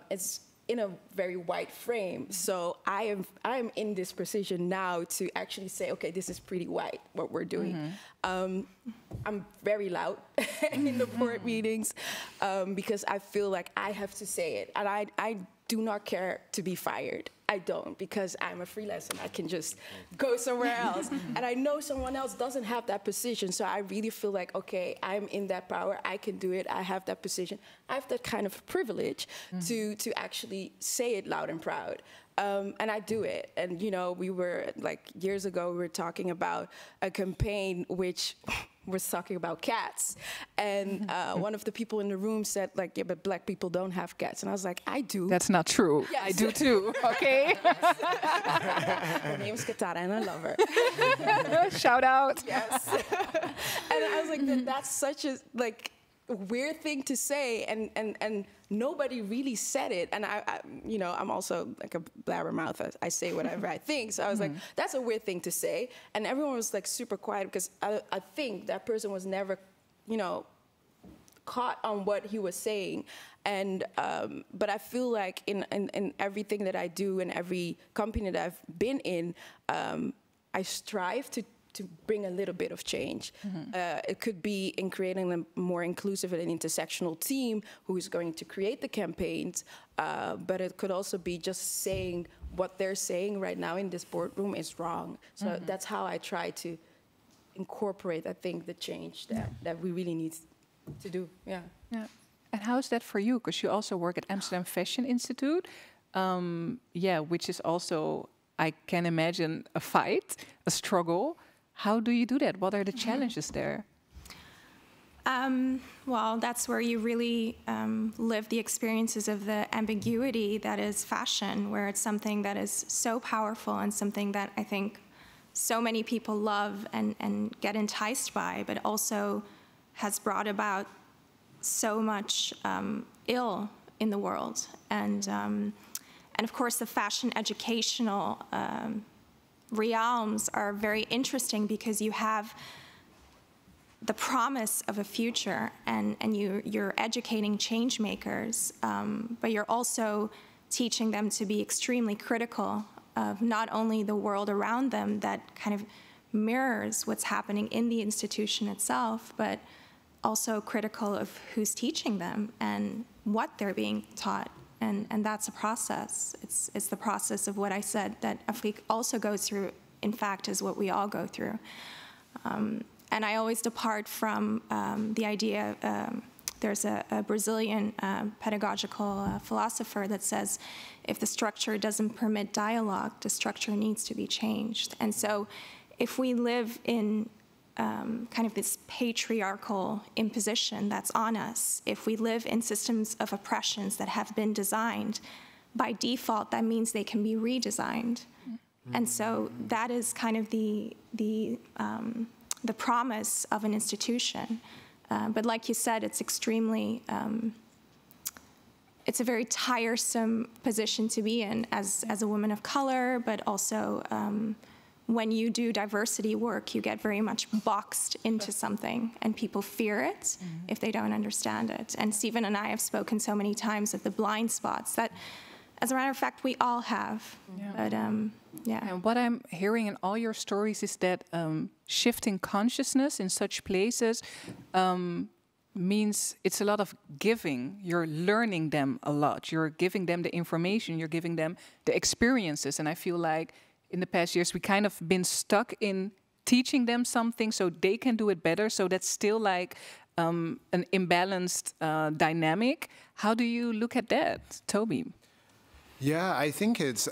it's in a very wide frame. So I am in this position now to actually say, okay, this is pretty wide, what we're doing. I'm very loud in the board meetings because I feel like I have to say it. And I do not care to be fired. I don't, because I'm a freelancer and I can just go somewhere else. And I know someone else doesn't have that position, so I really feel like, okay, I'm in that power, I can do it, I have that position. I have that kind of privilege to actually say it loud and proud. And I do it. And, you know, we were, like, years ago, we were talking about a campaign which was talking about cats, and one of the people in the room said, like, yeah, but black people don't have cats. And I was like, I do. That's not true. Yes. I do too, okay? Her name is Katara, and I love her. Shout out. Yes. And I was like, that's such a, like, weird thing to say, and nobody really said it. And I you know, I'm also like a blabbermouth. I say whatever I think. So I was like, that's a weird thing to say. And everyone was like super quiet because I think that person was never, you know, caught on what he was saying. And but I feel like in everything that I do, in every company that I've been in, I strive to bring a little bit of change. It could be in creating a more inclusive and intersectional team who is going to create the campaigns, but it could also be just saying what they're saying right now in this boardroom is wrong. So that's how I try to incorporate, I think, the change that we really need to do. Yeah. And how is that for you? Because you also work at Amsterdam Fashion Institute, yeah, which is also, I can imagine, a fight, a struggle. How do you do that? What are the challenges there? Well, that's where you really live the experiences of the ambiguity that is fashion, where it's something that is so powerful and something that I think so many people love and get enticed by, but also has brought about so much ill in the world. And of course, the fashion educational realms are very interesting because you have the promise of a future and you're educating change makers, but you're also teaching them to be extremely critical of not only the world around them that kind of mirrors what's happening in the institution itself, but also critical of who's teaching them and what they're being taught. And that's a process. It's the process of what I said that Afrique also goes through, in fact, is what we all go through. And I always depart from the idea, there's a Brazilian pedagogical philosopher that says, if the structure doesn't permit dialogue, the structure needs to be changed. And so if we live in kind of this patriarchal imposition that's on us, if we live in systems of oppressions that have been designed, by default, that means they can be redesigned. And so that is kind of the promise of an institution. But like you said, it's extremely, it's a very tiresome position to be in as a woman of color, but also when you do diversity work, you get very much boxed into something, and people fear it if they don't understand it. And Stephen and I have spoken so many times of the blind spots that, as a matter of fact, we all have. But yeah. And what I'm hearing in all your stories is that shifting consciousness in such places means it's a lot of giving. You're learning them a lot. You're giving them the information. You're giving them the experiences. And I feel like in the past years, we kind of been stuck in teaching them something so they can do it better. So that's still like an imbalanced dynamic. How do you look at that, Toby? Yeah, I think it's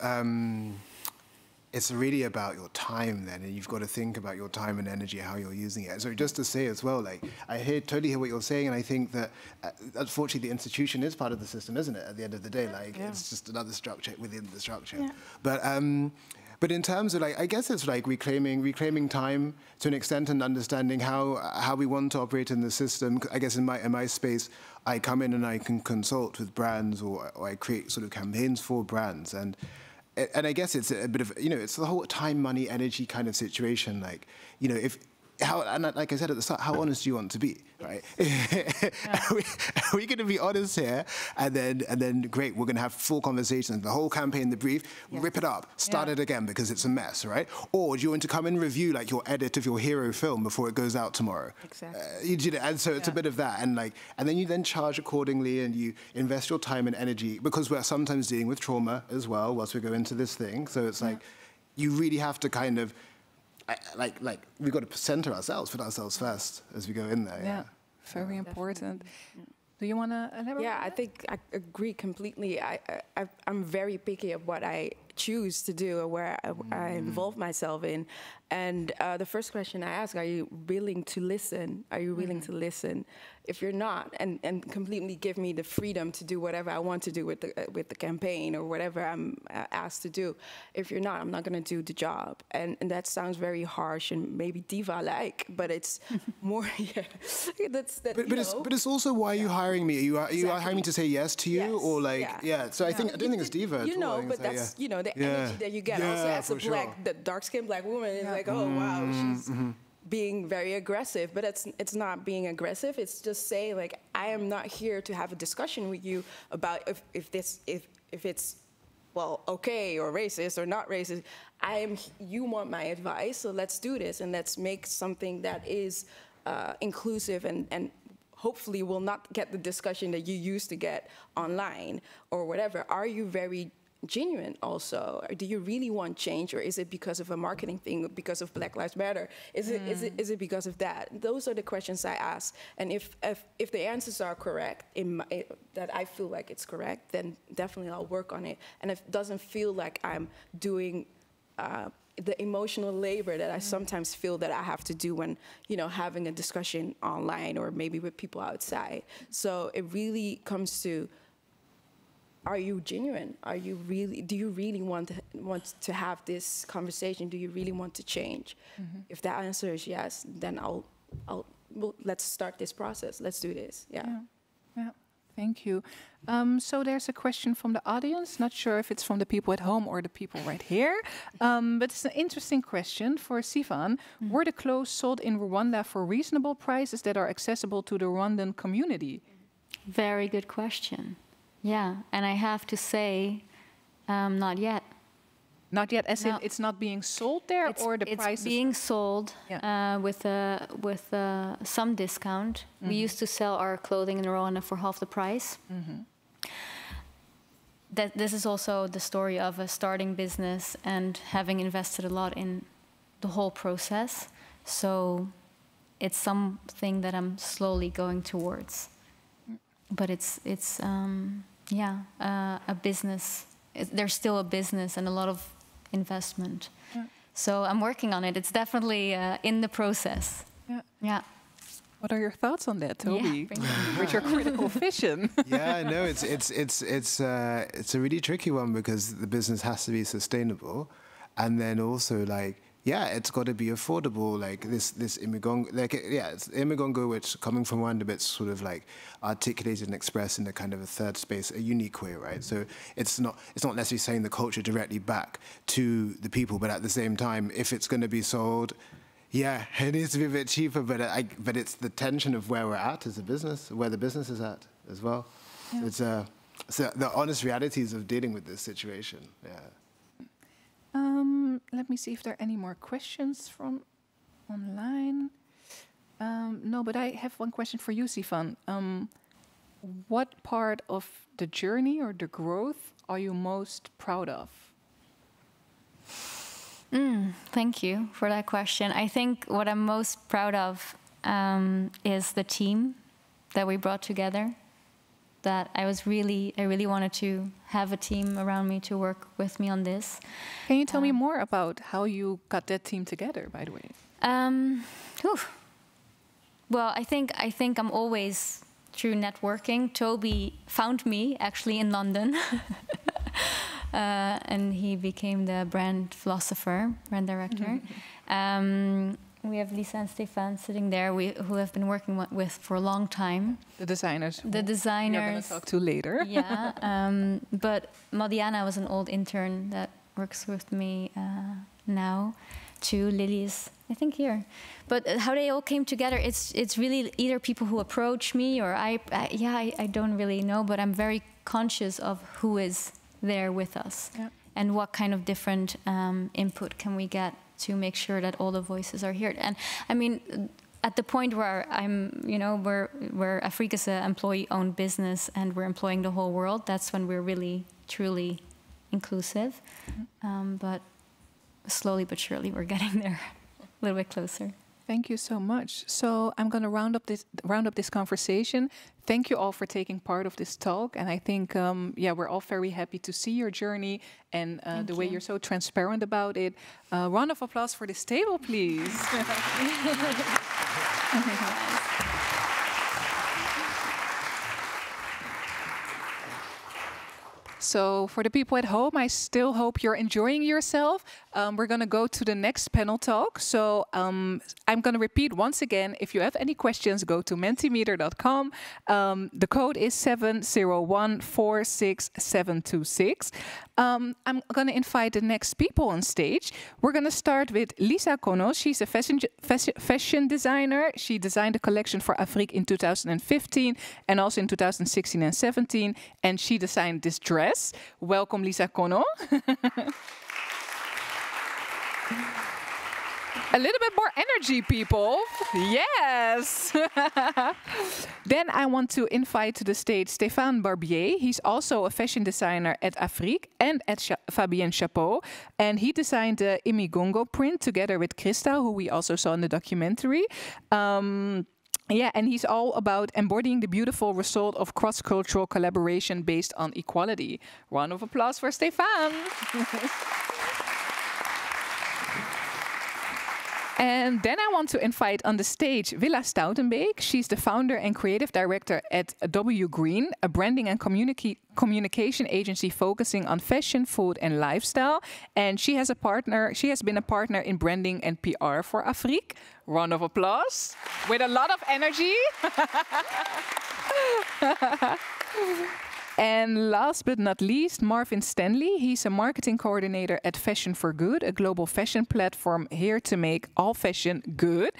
really about your time then, and you've got to think about your time and energy, how you're using it. So just to say as well, like, I totally hear what you're saying, and I think that unfortunately the institution is part of the system, isn't it? At the end of the day, like it's just another structure within the structure. Yeah. But in terms of, like, I guess it's like reclaiming time to an extent and understanding how we want to operate in the system. I guess in my space, I come in and I can consult with brands, or I create sort of campaigns for brands, and I guess it's a bit of, you know, it's the whole time, money, energy kind of situation. Like, you know, like I said at the start, how honest do you want to be, right? Are we going to be honest here? And then great, we're going to have full conversations, the whole campaign, the brief, rip it up, start it again because it's a mess, right? Or do you want to come and review like your edit of your hero film before it goes out tomorrow? Exactly. And so it's a bit of that, and then you then charge accordingly, and you invest your time and energy, because we're sometimes dealing with trauma as well whilst we go into this thing. So it's like you really have to kind of like we've got to center ourselves, put ourselves first as we go in there. Yeah, very important. Do you want to elaborate? Yeah, I think I agree completely. I'm very picky of what I choose to do or where I involve myself in. And the first question I ask, are you willing to listen? Are you willing to listen? If you're not, and completely give me the freedom to do whatever I want to do with the campaign or whatever I'm asked to do. If you're not, I'm not going to do the job. And that sounds very harsh and maybe diva-like, but it's more, But it's also, why are you hiring me? Are you hiring me to say yes to you, or like, So I don't think it's diva at all. But that's the energy that you get. Also, as a the dark-skinned black woman, is like, oh wow, she's being very aggressive, but it's not being aggressive. It's just saying, like, I am not here to have a discussion with you about if it's well, okay or racist or not racist. You want my advice, so let's do this and let's make something that is inclusive and hopefully will not get the discussion that you used to get online or whatever. Are you very genuine also? Or do you really want change, or is it because of a marketing thing, because of Black Lives Matter? Is it because of that? Those are the questions I ask. And if the answers are correct, that I feel like it's correct, then definitely I'll work on it. And if it doesn't feel like I'm doing the emotional labor that I sometimes feel that I have to do when, having a discussion online or maybe with people outside. So it really comes to, are you genuine? Do you really want to have this conversation? Do you really want to change? If that answer is yes, then let's start this process. Let's do this. Yeah. Thank you. So there's a question from the audience. Not sure if it's from the people at home or the people right here. But it's an interesting question for Sivan. Were the clothes sold in Rwanda for reasonable prices that are accessible to the Rwandan community? Very good question. Yeah, and I have to say, not yet. Not yet, as in it's not being sold there, or the price? It's being sold with some discount. We used to sell our clothing in Rwanda for half the price. This is also the story of a starting business and having invested a lot in the whole process. So it's something that I'm slowly going towards. But it's a business. There's still a business and a lot of investment. So I'm working on it. It's definitely in the process. Yeah. What are your thoughts on that, Toby? With your critical vision. No, it's a really tricky one, because the business has to be sustainable, and then also it's got to be affordable. Like this Imigongo, it's Imigongo, which coming from Rwanda, but it's sort of like articulated and expressed in a kind of a third space, a unique way, right? So it's not necessarily saying the culture directly back to the people, but at the same time, if it's going to be sold, it needs to be a bit cheaper. But it's the tension of where we're at as a business, where the business is at as well. So it's the honest realities of dealing with this situation. Let me see if there are any more questions from online. No, but I have one question for you, Sivan. What part of the journey or the growth are you most proud of? Thank you for that question. I think what I'm most proud of is the team that we brought together. That I really wanted to have a team around me to work with me on this. Can you tell me more about how you got that team together, by the way? Well, I think I'm always through networking. Toby found me actually in London, and he became the brand director. We have Lisa and Stefan sitting there, who have been working with for a long time. The designers. The designers. We're going to talk to later. But Madiana was an old intern that works with me now. Too. Lily is, I think, here. But how they all came together, it's really either people who approach me or I don't really know, but I'm very conscious of who is there with us and what kind of different input can we get to make sure that all the voices are heard. And I mean, at the point where where Africa's an employee-owned business and we're employing the whole world, that's when we're really, truly inclusive. But slowly but surely, we're getting there, a little bit closer. Thank you so much. So I'm going to round up this conversation. Thank you all for taking part of this talk, and I think we're all very happy to see your journey and the way you're so transparent about it. Round of applause for this table, please. So for the people at home, I still hope you're enjoying yourself. We're going to go to the next panel talk. So I'm going to repeat once again, if you have any questions, go to mentimeter.com. The code is 701-46726. I'm going to invite the next people on stage. We're going to start with Lisa Kono. She's a fashion designer. She designed a collection for Afrique in 2015 and also in 2016 and 17. And she designed this dress. Welcome, Lisa Kono. A little bit more energy, people. Yes. Then I want to invite to the stage Stéphane Barbier. He's also a fashion designer at Afrique and at Fabienne Chapeau. And he designed the Imigongo print together with Christa, who we also saw in the documentary. Yeah, and he's all about embodying the beautiful result of cross-cultural collaboration based on equality. Round of applause for Stéphane. And then I want to invite on the stage Willa Stoutenbeek. She's the founder and creative director at W Green, a branding and communication agency focusing on fashion, food, and lifestyle. And she has been a partner in branding and PR for Afrique. Round of applause with a lot of energy. And last but not least, Marvin Stanley. He's a marketing coordinator at Fashion for Good, a global fashion platform here to make all fashion good.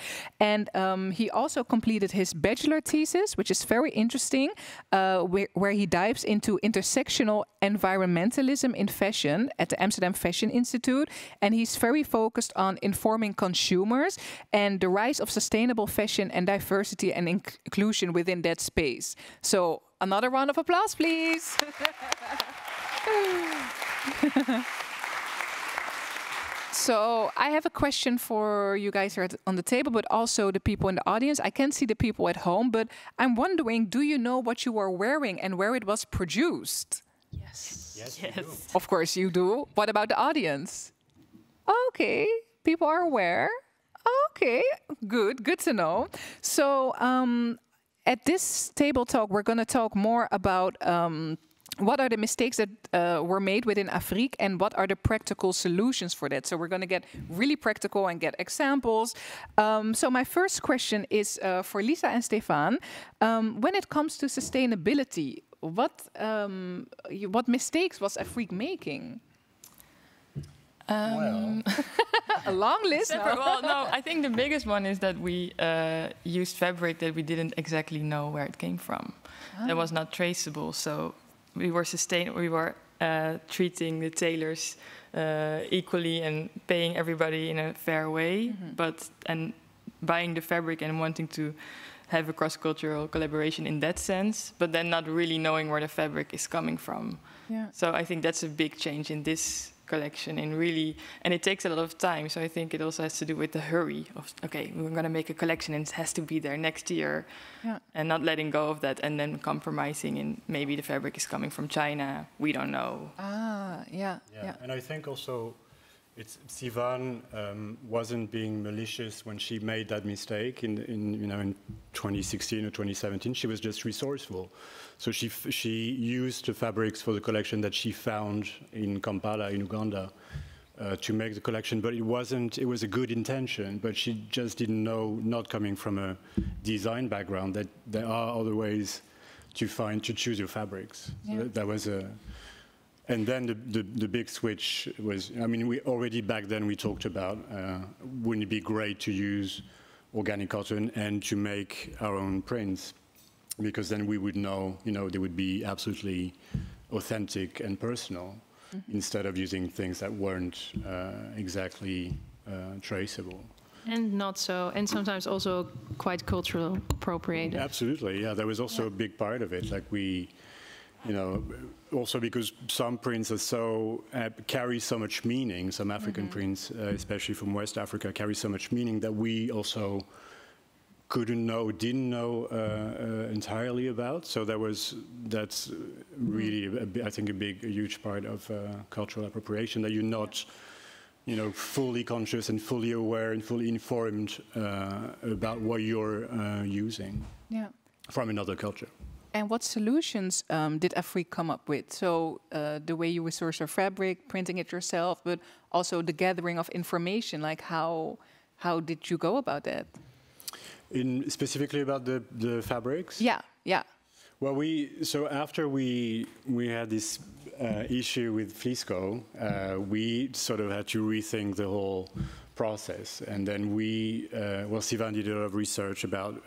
And he also completed his bachelor thesis, which is very interesting, where he dives into intersectional environmentalism in fashion at the Amsterdam Fashion Institute. And he's very focused on informing consumers and the rise of sustainable fashion and diversity and inclusion within that space. So another round of applause, please. So I have a question for you guys here on the table, but also the people in the audience. I can't see the people at home, but I'm wondering, do you know what you are wearing and where it was produced? Yes. Yes. Of course you do. What about the audience? Okay, people are aware. Okay, good to know. So at this table talk, we're going to talk more about what are the mistakes that were made within Afrique and what are the practical solutions for that. So we're going to get really practical and get examples. So my first question is for Lisa and Stéphane. When it comes to sustainability, what mistakes was Afrique making? Well. A long list. Well, no, I think the biggest one is that we used fabric that we didn't exactly know where it came from. That was not traceable. So we were treating the tailors equally and paying everybody in a fair way, and buying the fabric and wanting to have a cross-cultural collaboration in that sense, but then not really knowing where the fabric is coming from. Yeah. So I think that's a big change in this collection, and it takes a lot of time. So I think it also has to do with the hurry of, okay, we're going to make a collection and it has to be there next year, and not letting go of that and then compromising in maybe the fabric is coming from China, we don't know. Yeah. And I think also Sivan wasn't being malicious when she made that mistake in 2016 or 2017. She was just resourceful. So she used the fabrics for the collection that she found in Kampala, in Uganda, to make the collection. But it was a good intention, but she just didn't know, not coming from a design background, that there are other ways to choose your fabrics. So that was a... And then the big switch was, I mean, back then we talked about, wouldn't it be great to use organic cotton and to make our own prints? Because then we would know, they would be absolutely authentic and personal, instead of using things that weren't exactly traceable. And and sometimes also quite cultural appropriated. Absolutely, yeah. That was also a big part of it. Like you know, also because some prints are so carry so much meaning. Some African prints, especially from West Africa, carry so much meaning that we also didn't know entirely about. So that's really, I think, a huge part of cultural appropriation, that you're not, you know, fully conscious and fully aware and fully informed about what you're using from another culture. And what solutions did Afrique come up with? So the way you resource your fabric, printing it yourself, but also the gathering of information. Like how did you go about that? Specifically about the fabrics? Yeah, yeah. Well, so after we had this issue with Flisco, we sort of had to rethink the whole process, and then Sivan did a lot of research about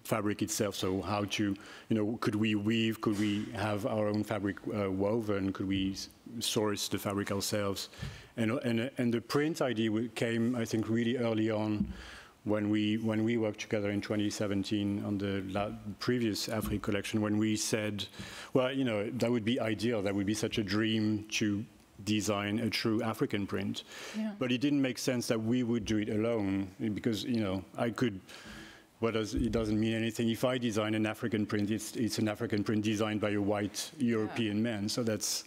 fabric itself. So how to, you know, could we weave? Could we have our own fabric woven? Could we source the fabric ourselves? And the print idea came, I think, really early on. When we worked together in 2017 on the previous Afrique collection, when we said, well, you know, that would be ideal, that would be such a dream to design a true African print. Yeah. But it didn't make sense that we would do it alone, because, you know, it doesn't mean anything. If I design an African print, it's an African print designed by a white European man. So that's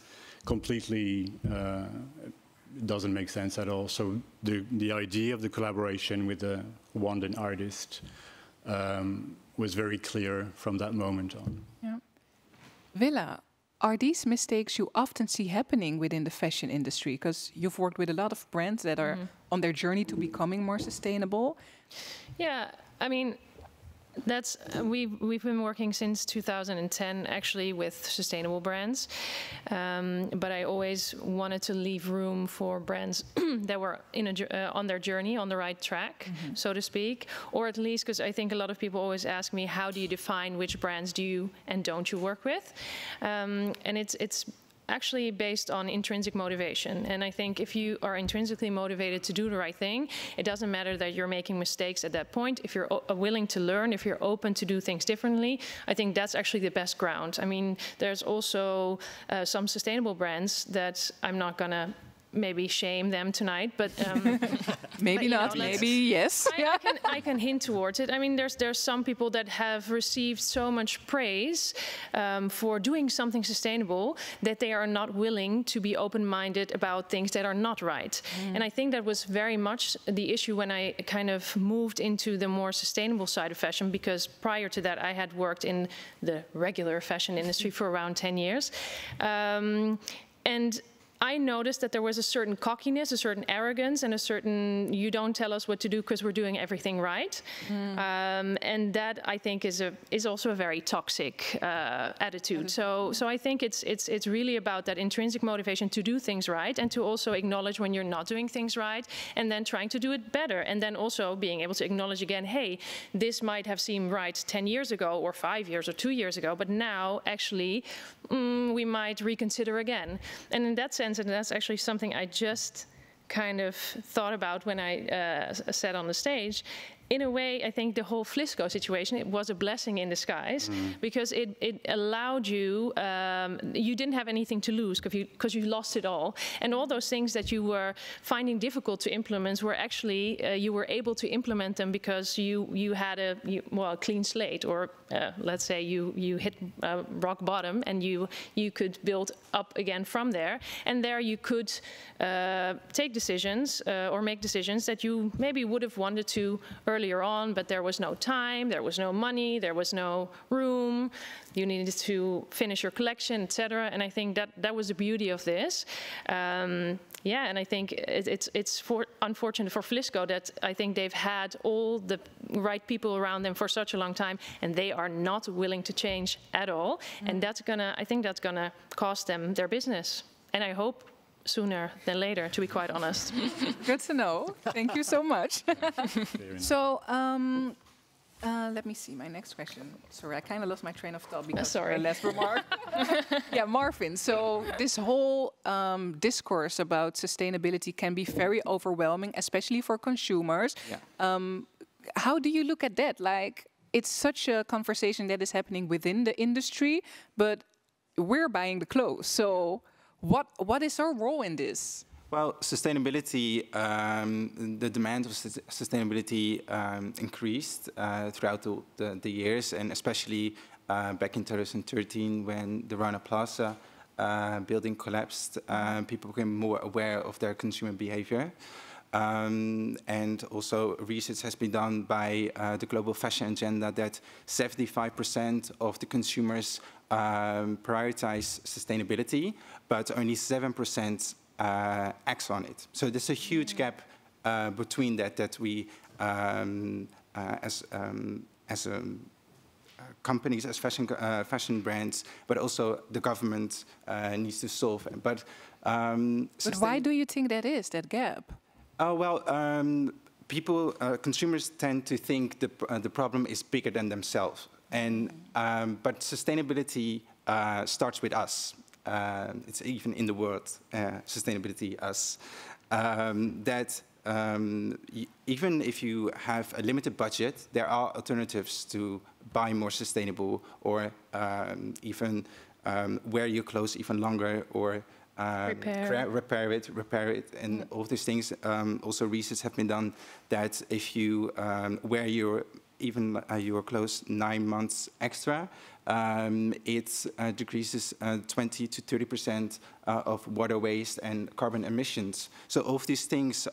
completely, doesn't make sense at all. So the idea of the collaboration with the Rwandan artist was very clear from that moment on. Yeah. Villa, are these mistakes you often see happening within the fashion industry? Because you've worked with a lot of brands that are on their journey to becoming more sustainable. Yeah, I mean, we've been working since 2010 actually with sustainable brands, but I always wanted to leave room for brands that were on their journey, on the right track, so to speak, or at least, because I think a lot of people always ask me, how do you define which brands do you and don't you work with? And it's actually based on intrinsic motivation. And I think if you are intrinsically motivated to do the right thing, it doesn't matter that you're making mistakes at that point. If you're willing to learn, if you're open to do things differently, I think that's actually the best ground. I mean, there's also some sustainable brands that I'm not gonna maybe shame them tonight, but maybe but, not, maybe yes. I can hint towards it. I mean, there's some people that have received so much praise for doing something sustainable that they are not willing to be open-minded about things that are not right. And I think that was very much the issue when I kind of moved into the more sustainable side of fashion, because prior to that I had worked in the regular fashion industry for around 10 years. And I noticed that there was a certain cockiness, a certain arrogance, and a certain, you don't tell us what to do because we're doing everything right. And that, I think, is also a very toxic attitude. So I think it's really about that intrinsic motivation to do things right, and to also acknowledge when you're not doing things right, and then trying to do it better. And then also being able to acknowledge again, hey, this might have seemed right 10 years ago, or 5 years, or 2 years ago, but now actually we might reconsider again. And in that sense, and that's actually something I just kind of thought about when I sat on the stage. In a way, I think the whole Flisco situation, it was a blessing in disguise, because it allowed you, you didn't have anything to lose because you lost it all. And all those things that you were finding difficult to implement were actually, you were able to implement them because you had a clean slate, or let's say you hit rock bottom, and you could build up again from there. And there you could take decisions or make decisions that you maybe would have wanted to earlier on, but there was no time, there was no money, there was no room, you needed to finish your collection, etc. And I think that was the beauty of this. Yeah, and I think it's unfortunate for Flisco that I think they've had all the right people around them for such a long time, and they are not willing to change at all. And I think that's gonna cost them their business. And I hope sooner than later, to be quite honest. Good to know. Thank you so much. So, let me see my next question. Sorry, I kind of lost my train of thought because of the last remark. Yeah, Marvin. So this whole discourse about sustainability can be very overwhelming, especially for consumers. Yeah. How do you look at that? Like, it's such a conversation that is happening within the industry, but we're buying the clothes. So what is our role in this? Well, sustainability, the demand of sustainability increased throughout the years, and especially back in 2013 when the Rana Plaza building collapsed, people became more aware of their consumer behavior. And also research has been done by the Global Fashion Agenda that 75% of the consumers prioritize sustainability, but only 7% acts on it. So there's a huge gap between that we as companies, as fashion brands, but also the government needs to solve. But why do you think that is, that gap? Well, consumers tend to think the problem is bigger than themselves, and but sustainability starts with us. It's even in the word sustainability, us. Even if you have a limited budget, there are alternatives to buy more sustainable, or even wear your clothes even longer, or repair it, and all these things. Also, research have been done that if you wear your clothes 9 months extra, it decreases 20 to 30% of water waste and carbon emissions. So all of these things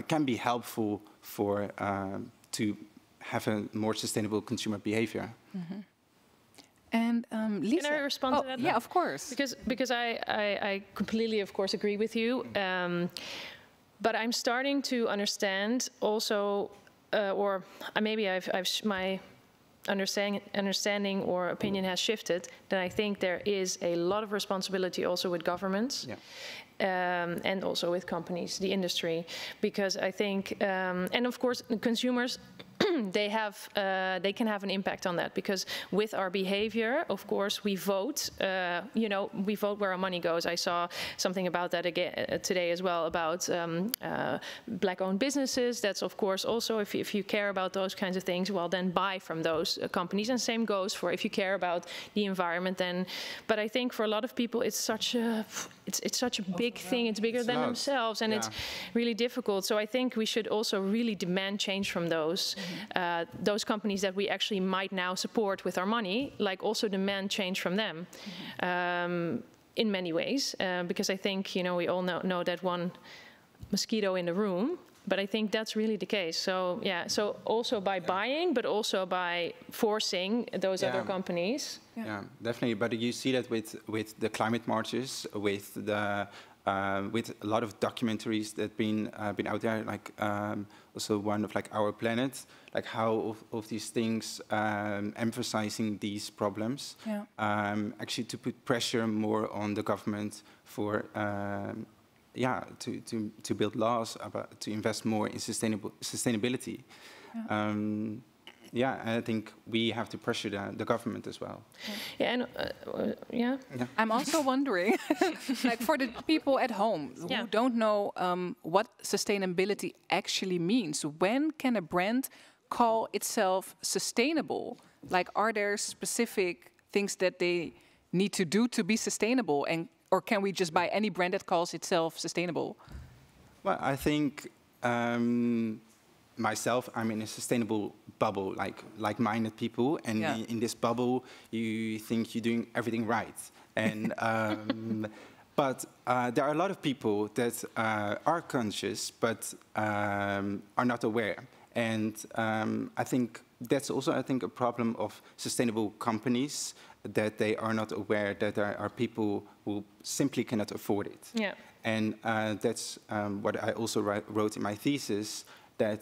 can be helpful for to have a more sustainable consumer behavior. Mm-hmm. And Lisa, can I respond to that? Yeah, of course. Because I completely, of course, agree with you. But I'm starting to understand also, or maybe my understanding or opinion has shifted. That I think there is a lot of responsibility also with governments. Yeah. And also with companies, the industry, because I think, and of course, consumers. They can have an impact on that, because with our behavior, of course, we vote. We vote where our money goes. I saw something about that again today as well, about black-owned businesses. That's of course also, if you care about those kinds of things, well, then buy from those companies. And same goes for if you care about the environment. Then, but I think for a lot of people, it's such a big thing. It's bigger than themselves, and it's really difficult. So I think we should also really demand change from those companies that we actually might now support with our money, like also demand change from them in many ways, because I think we all know that one mosquito in the room, but I think that's really the case. So yeah, so also by buying, but also by forcing those other companies. Yeah, definitely. But you see that with the climate marches, with a lot of documentaries that been out there, like also one of like Our Planet, like how of these things emphasizing these problems, actually to put pressure more on the government for to build laws about to invest more in sustainability. And I think we have to pressure the government as well. I'm also wondering, like for the people at home who don't know what sustainability actually means, when can a brand call itself sustainable? Like, are there specific things that they need to do to be sustainable, or can we just buy any brand that calls itself sustainable? Well, I think myself, I'm in a sustainable bubble, like-minded people, and in this bubble, you think you're doing everything right. And but there are a lot of people that are conscious, but are not aware. And I think that's also, a problem of sustainable companies, that they are not aware that there are people who simply cannot afford it. Yeah. And that's what I also wrote in my thesis, that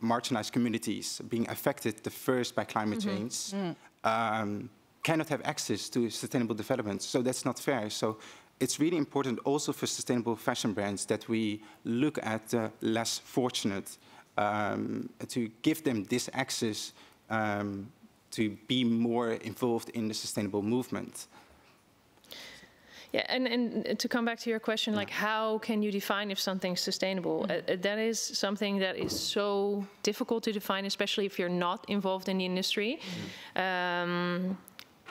marginalized communities being affected the first by climate change cannot have access to sustainable development. So that's not fair. So it's really important also for sustainable fashion brands that we look at the less fortunate, to give them this access to be more involved in the sustainable movement. Yeah, and to come back to your question, like how can you define if something's sustainable? That is something that is so difficult to define, especially if you're not involved in the industry.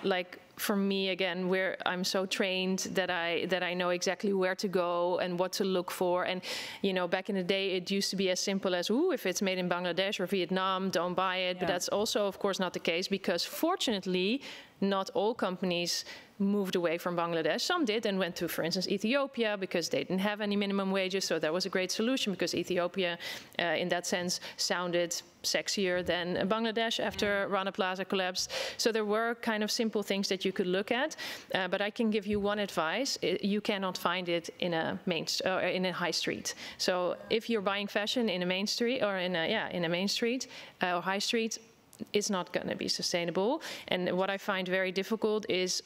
Like, for me, again, where I'm so trained that I know exactly where to go and what to look for. And you know, back in the day, it used to be as simple as, ooh, if it's made in Bangladesh or Vietnam, don't buy it. But that's also, of course, not the case, because fortunately, not all companies moved away from Bangladesh. Some did and went to, for instance, Ethiopia, because they didn't have any minimum wages. So that was a great solution, because Ethiopia, in that sense, sounded sexier than Bangladesh after Rana Plaza collapsed. So there were kind of simple things that you could look at. But I can give you one advice. You cannot find it in a high street. So if you're buying fashion in a main street, or in a main street or high street, it's not going to be sustainable. And what I find very difficult is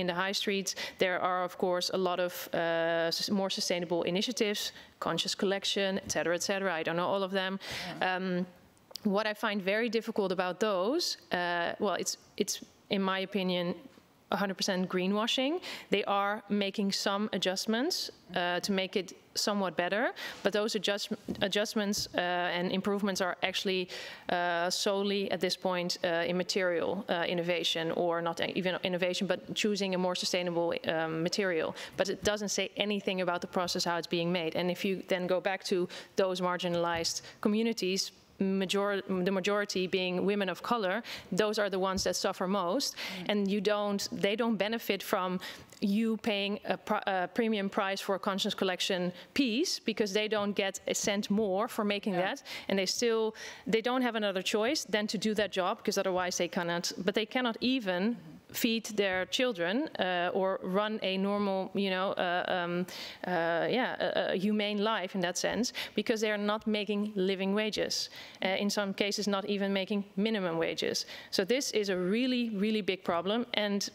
in the high streets, there are, of course, a lot of more sustainable initiatives, conscious collection, et cetera, et cetera. I don't know all of them. What I find very difficult about those, well, it's in my opinion, 100% greenwashing. They are making some adjustments to make it somewhat better, but those adjustments and improvements are actually solely at this point in material innovation, or not even innovation, but choosing a more sustainable material. But it doesn't say anything about the process, how it's being made. And if you then go back to those marginalized communities, the majority being women of color, those are the ones that suffer most, and they don't benefit from you paying a premium price for a conscious collection piece, because they don't get a cent more for making that, and they don't have another choice than to do that job, because otherwise they cannot. But they cannot even feed their children or run a normal, you know, a humane life in that sense, because they are not making living wages. In some cases, not even making minimum wages. So this is a really, really big problem. And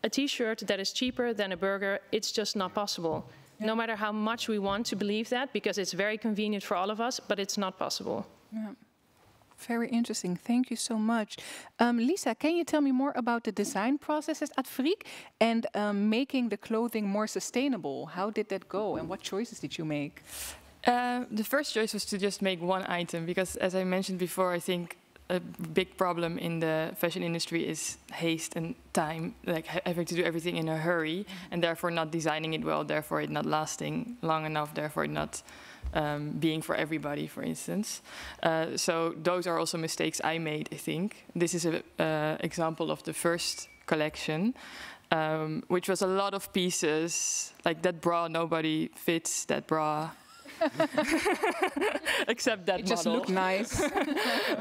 a T-shirt that is cheaper than a burger, it's just not possible. No matter how much we want to believe that, because it's very convenient for all of us, but it's not possible. Yeah. Very interesting. Thank you so much. Lisa, can you tell me more about the design processes at Friek and making the clothing more sustainable? How did that go, and what choices did you make? The first choice was to just make one item, because as I mentioned before, I think a big problem in the fashion industry is haste and time, like having to do everything in a hurry, and therefore not designing it well, therefore it not lasting long enough, therefore it not being for everybody, for instance. So those are also mistakes I made, I think. This is an example of the first collection, which was a lot of pieces. Like that bra, nobody fits that bra. Except that model. It just looked nice.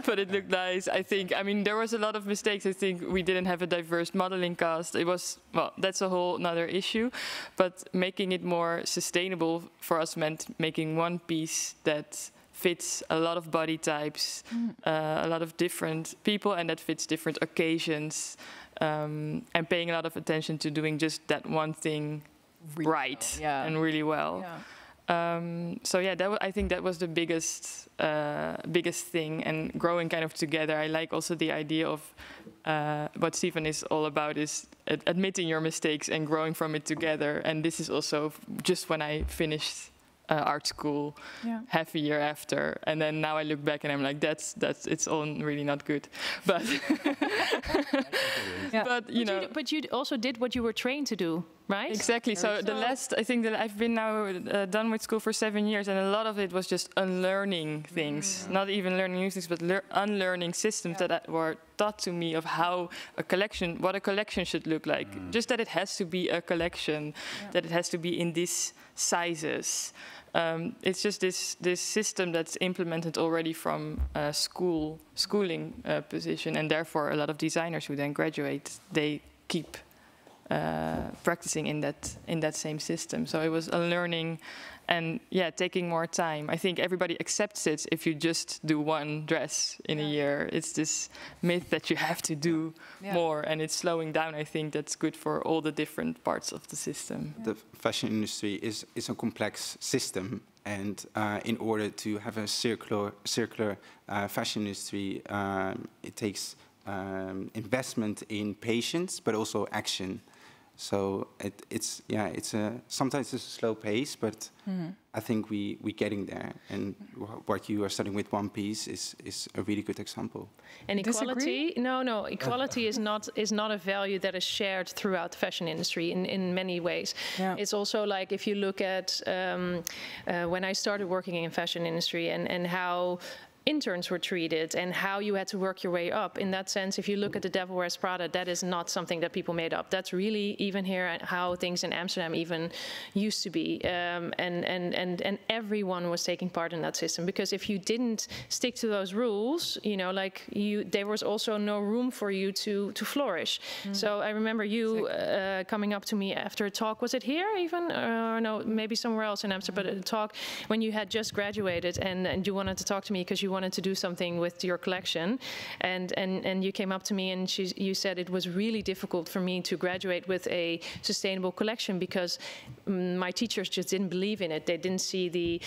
But it looked nice, I think. I mean, there was a lot of mistakes. I think we didn't have a diverse modeling cast. It was, well, that's a whole another issue. But making it more sustainable for us meant making one piece that fits a lot of body types, a lot of different people, and that fits different occasions, and paying a lot of attention to doing just that one thing really right and really well. Yeah. So yeah, I think that was the biggest thing, and growing kind of together. I like also the idea of what Stephen is all about, is admitting your mistakes and growing from it together. And this is also just when I finished art school, half a year after, and then now I look back and I'm like, that's it's all really not good, but but you know. But you also did what you were trained to do, right? Exactly. So the last, I think that I've been now done with school for 7 years, and a lot of it was just unlearning things, not even learning new things, but unlearning systems that were taught to me of how what a collection should look like. Just that it has to be a collection, that it has to be in these sizes. It's just this system that's implemented already from schooling position, and therefore a lot of designers who then graduate, they keep practicing in that same system. So it was a learning, and yeah, taking more time. I think everybody accepts it if you just do one dress in a year. It's this myth that you have to do more, and it's slowing down. I think that's good for all the different parts of the system. The fashion industry is a complex system, and in order to have a circular fashion industry, it takes investment in patience, but also action. So it's sometimes it's a slow pace, but I think we're getting there. And what you are studying with One Piece is a really good example. And equality, no, equality is not a value that is shared throughout the fashion industry in many ways. Yeah. It's also like if you look at when I started working in fashion industry and how interns were treated and how you had to work your way up. In that sense, if you look at The Devil Wears Prada, that is not something that people made up. That's really even here how things in Amsterdam even used to be. And everyone was taking part in that system, because if you didn't stick to those rules, you know, like there was also no room for you to flourish. So I remember you coming up to me after a talk. Was it here even? Or no, maybe somewhere else in Amsterdam, but a talk when you had just graduated and you wanted to talk to me because you wanted to do something with your collection, and you came up to me and you said it was really difficult for me to graduate with a sustainable collection because my teachers just didn't believe in it. They didn't see the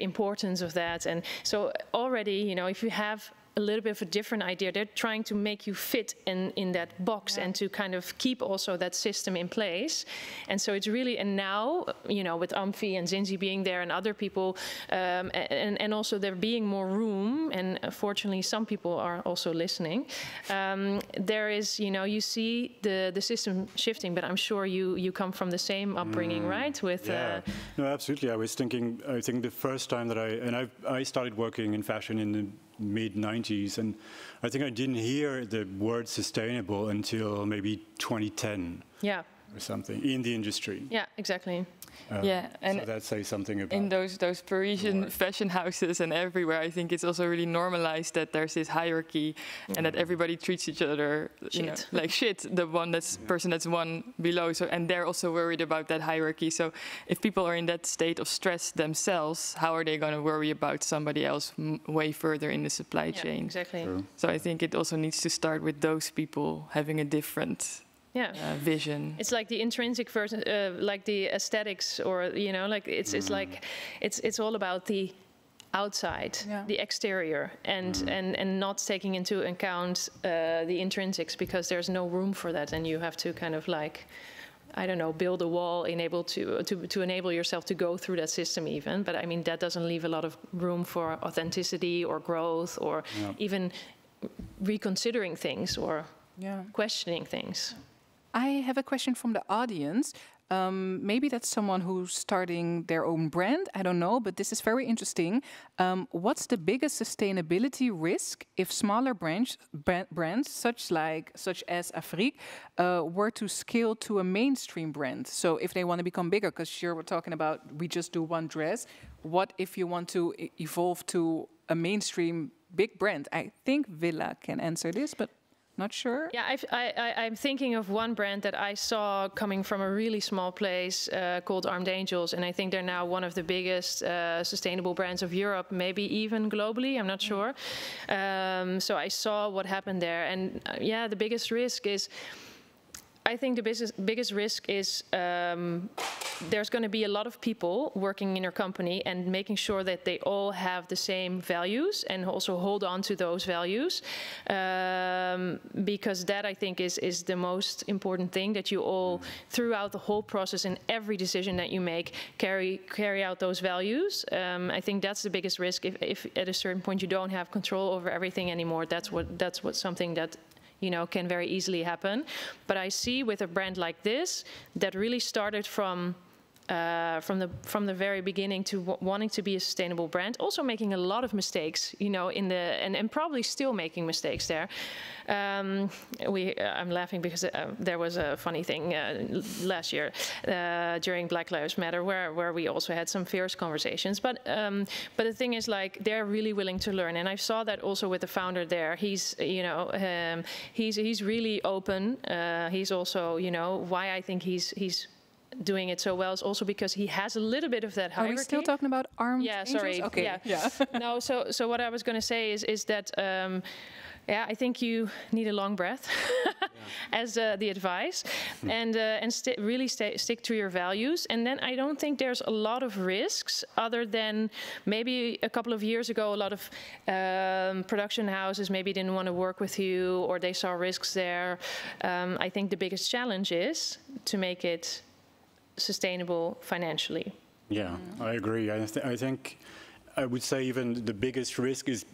importance of that. And so already, you know, if you have a little bit of a different idea, they're trying to make you fit in that box and to kind of keep also that system in place. And so it's really, and now, you know, with Amphi and Zinzi being there and other people, and also there being more room, and fortunately some people are also listening, there is, you know, you see the system shifting, but I'm sure you come from the same upbringing, right? With No, absolutely. I was thinking, I think the first time that I started working in fashion in the mid-90s, and I think I didn't hear the word sustainable until maybe 2010 or something in the industry. Yeah, exactly. And so that says something about in those Parisian fashion houses and everywhere, I think it's also really normalized that there's this hierarchy and that everybody treats each other, you know, like shit. The person that's one below. So, and they're also worried about that hierarchy. So, if people are in that state of stress themselves, how are they going to worry about somebody else way further in the supply chain? Exactly. True. So, I think it also needs to start with those people having a different vision. It's like the intrinsic version, like the aesthetics, or you know, like it's like it's all about the outside, the exterior, and not taking into account the intrinsics, because there's no room for that, and you have to kind of like, I don't know, build a wall to enable yourself to go through that system even. But I mean, that doesn't leave a lot of room for authenticity or growth or even reconsidering things or questioning things. I have a question from the audience. Maybe that's someone who's starting their own brand. I don't know, but this is very interesting. What's the biggest sustainability risk if smaller brands such as Afrique were to scale to a mainstream brand? So if they want to become bigger, because here we're talking about we just do one dress. What if you want to evolve to a mainstream big brand? I think Villa can answer this, but not sure. Yeah, I'm thinking of one brand that I saw coming from a really small place called Armed Angels, and I think they're now one of the biggest sustainable brands of Europe, maybe even globally. I'm not sure. So I saw what happened there, and the biggest risk is, I think the biggest risk is there's going to be a lot of people working in your company and making sure that they all have the same values and also hold on to those values, because that, I think, is the most important thing, that you all, throughout the whole process and every decision that you make, carry out those values. I think that's the biggest risk. If at a certain point you don't have control over everything anymore, that's what something that, you know, can very easily happen. But I see with a brand like this that really started from the very beginning to wanting to be a sustainable brand, also making a lot of mistakes, you know, and probably still making mistakes there. I'm laughing because there was a funny thing last year during Black Lives Matter where we also had some fierce conversations. But the thing is, like, they're really willing to learn, and I saw that also with the founder there. He's, you know, he's really open. He's also, you know, why I think he's doing it so well is also because he has a little bit of that hierarchy. Are we still talking about Armed Angels? Sorry. Okay. Yeah. No, so what I was going to say is that I think you need a long breath as the advice, and really stick to your values. And then I don't think there's a lot of risks other than maybe a couple of years ago, a lot of production houses maybe didn't want to work with you or they saw risks there. I think the biggest challenge is to make it sustainable financially. Yeah, I agree. I think I would say even the biggest risk is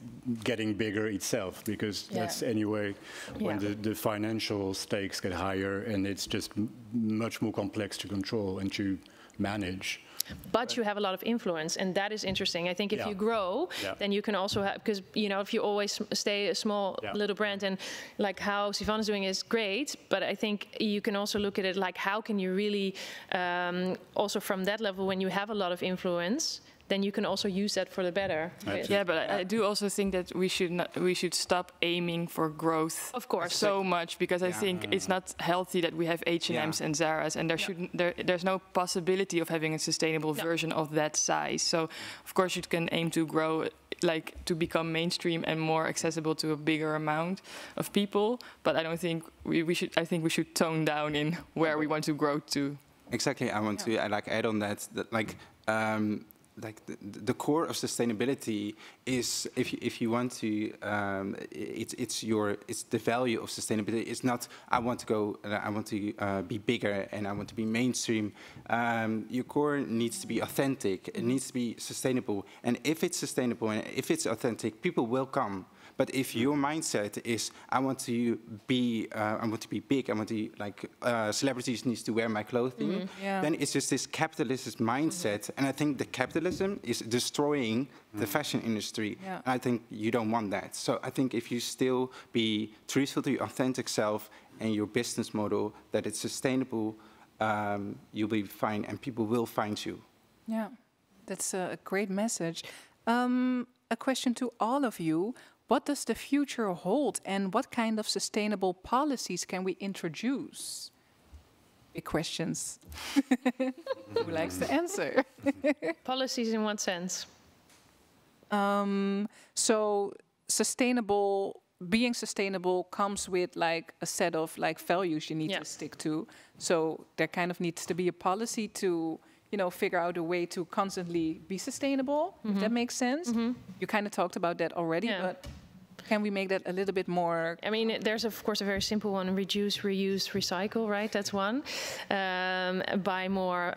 getting bigger itself, because that's anyway when the financial stakes get higher and it's just much more complex to control and to manage. But you have a lot of influence, and that is interesting. I think if you grow, then you can also have, because if you always stay a small little brand, and like how Sivan is doing is great, but I think you can also look at it like how can you really also from that level, when you have a lot of influence, then you can also use that for the better. Yeah, but I do also think that we should stop aiming for growth. Of course, so much, because I think it's not healthy that we have H&M's and Zara's, and there's no possibility of having a sustainable version of that size. So of course you can aim to grow, like to become mainstream and more accessible to a bigger amount of people. But I don't think we should. I think we should tone down in where we want to grow to. Exactly. I want to add on that the core of sustainability is, if you want to, it's the value of sustainability. It's not I want to be bigger and I want to be mainstream. Your core needs to be authentic. It needs to be sustainable. And if it's sustainable and if it's authentic, people will come. But if your mindset is I want to be big, I want to celebrities needs to wear my clothing, then it's just this capitalist mindset, and I think the capitalism is destroying the fashion industry. And I think you don't want that. So I think if you still be truthful to your authentic self and your business model, that it's sustainable, you'll be fine, and people will find you. Yeah, that's a great message. A question to all of you. What does the future hold, and what kind of sustainable policies can we introduce? Big questions. Who likes to answer? Policies in what sense? So being sustainable comes with like a set of like values you need to stick to. So there kind of needs to be a policy to figure out a way to constantly be sustainable, if that makes sense. You kind of talked about that already, but can we make that a little bit more? I mean, there's of course a very simple one: reduce, reuse, recycle. Right, that's one. Buy more,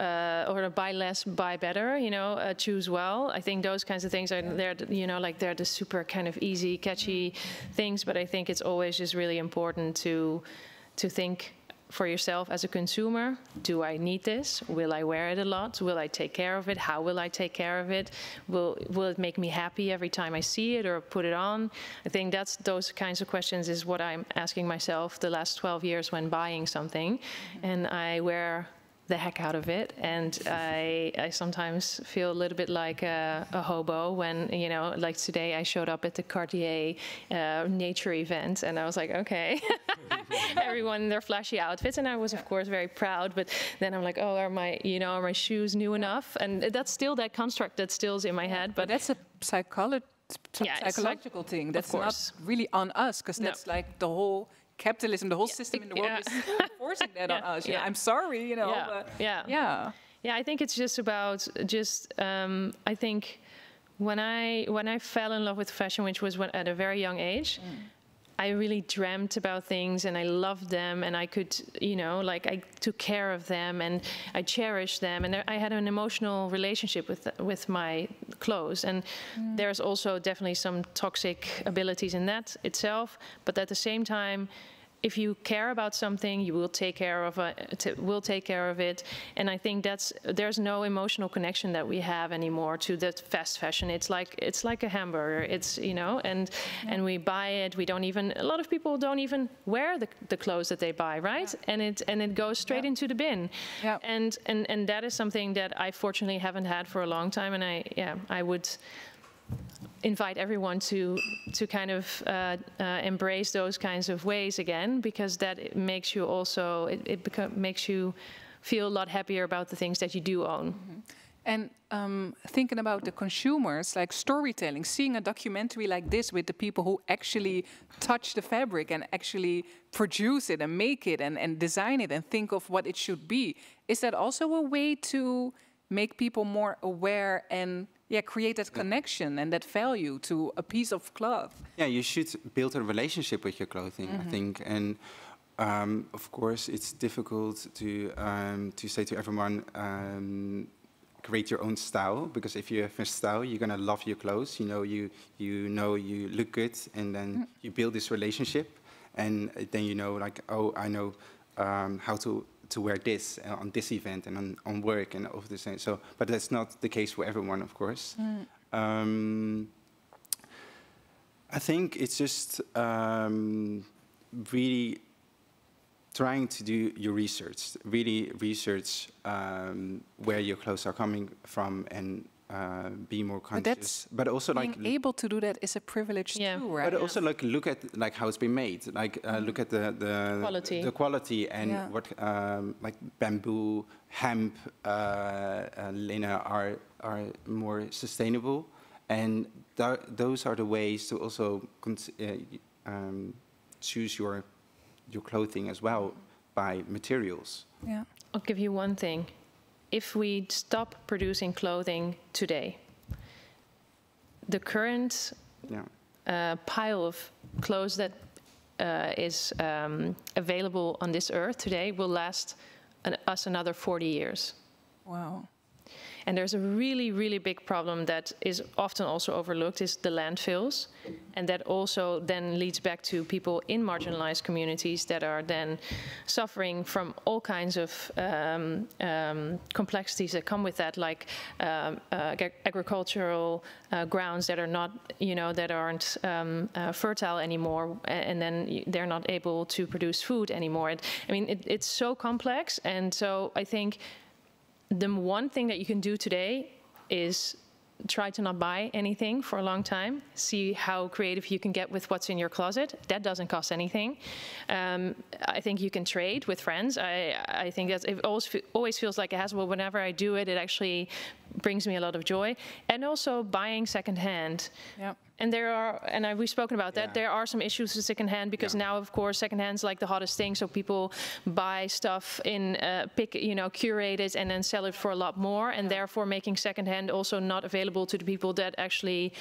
or buy less, buy better. Choose well. I think those kinds of things are there. They're the super kind of easy, catchy things. But I think it's always just really important to think for yourself as a consumer. Do I need this? Will I wear it a lot? Will I take care of it? How will I take care of it? Will it make me happy every time I see it or put it on? I think those kinds of questions is what I'm asking myself the last 12 years when buying something. And I wear the heck out of it, and I sometimes feel a little bit like a hobo when, like today I showed up at the Cartier nature event, and I was like, okay, everyone in their flashy outfits, and I was of course very proud, but then I'm like, oh, are my shoes new enough? And that's still that construct that still's in my head. But that's a psychological thing. That's not really on us, because that's like the whole capitalism, the whole system in the world is forcing that on us. I'm sorry, but I think it's just about I think when I fell in love with fashion, which was at a very young age, I really dreamt about things and I loved them, and I could, I took care of them and I cherished them, and I had an emotional relationship with my clothes. And there's also definitely some toxic abilities in that itself, but at the same time, if you care about something, you will take care of it. And I think there's no emotional connection that we have anymore to that fast fashion. It's like a hamburger. And we buy it. A lot of people don't even wear the clothes that they buy, right? And it goes straight into the bin. And that is something that I fortunately haven't had for a long time. And I would invite everyone to kind of embrace those kinds of ways again, because that makes you also makes you feel a lot happier about the things that you do own. And thinking about the consumers, like storytelling, seeing a documentary like this with the people who actually touch the fabric and actually produce it and make it and design it and think of what it should be, is that also a way to make people more aware and create that connection and that value to a piece of cloth? Yeah, you should build a relationship with your clothing, I think. And of course, it's difficult to say to everyone, create your own style, because if you have a style, you're gonna love your clothes. You know you look good, and then you build this relationship, and then you know, like, oh, I know how to wear this on this event and on work and all of this. So, but that's not the case for everyone, of course. I think it's just really trying to do your research, really research where your clothes are coming from, and be more conscious. But also, being like, able to do that is a privilege too, right? But also, like, look at like how it's been made. Like look at the quality and what like bamboo, hemp, linen are more sustainable, and those are the ways to also choose your clothing as well by materials. Yeah. I'll give you one thing. If we stop producing clothing today, the current pile of clothes that is available on this earth today will last us another 40 years. Wow. And there's a really, really big problem that is often also overlooked, is the landfills. And that also then leads back to people in marginalized communities that are then suffering from all kinds of complexities that come with that, like agricultural grounds that are not, that aren't fertile anymore, and then they're not able to produce food anymore. I mean, it's so complex, and so I think the one thing that you can do today is try to not buy anything for a long time. See how creative you can get with what's in your closet. That doesn't cost anything. I think you can trade with friends. I think that it always feels like a hassle, but whenever I do it, it actually brings me a lot of joy. And also buying secondhand. Yeah. And we've spoken about that. There are some issues with secondhand because now, of course, secondhand's like the hottest thing. So people buy stuff in curated and then sell it for a lot more, and therefore making secondhand also not available to the people that actually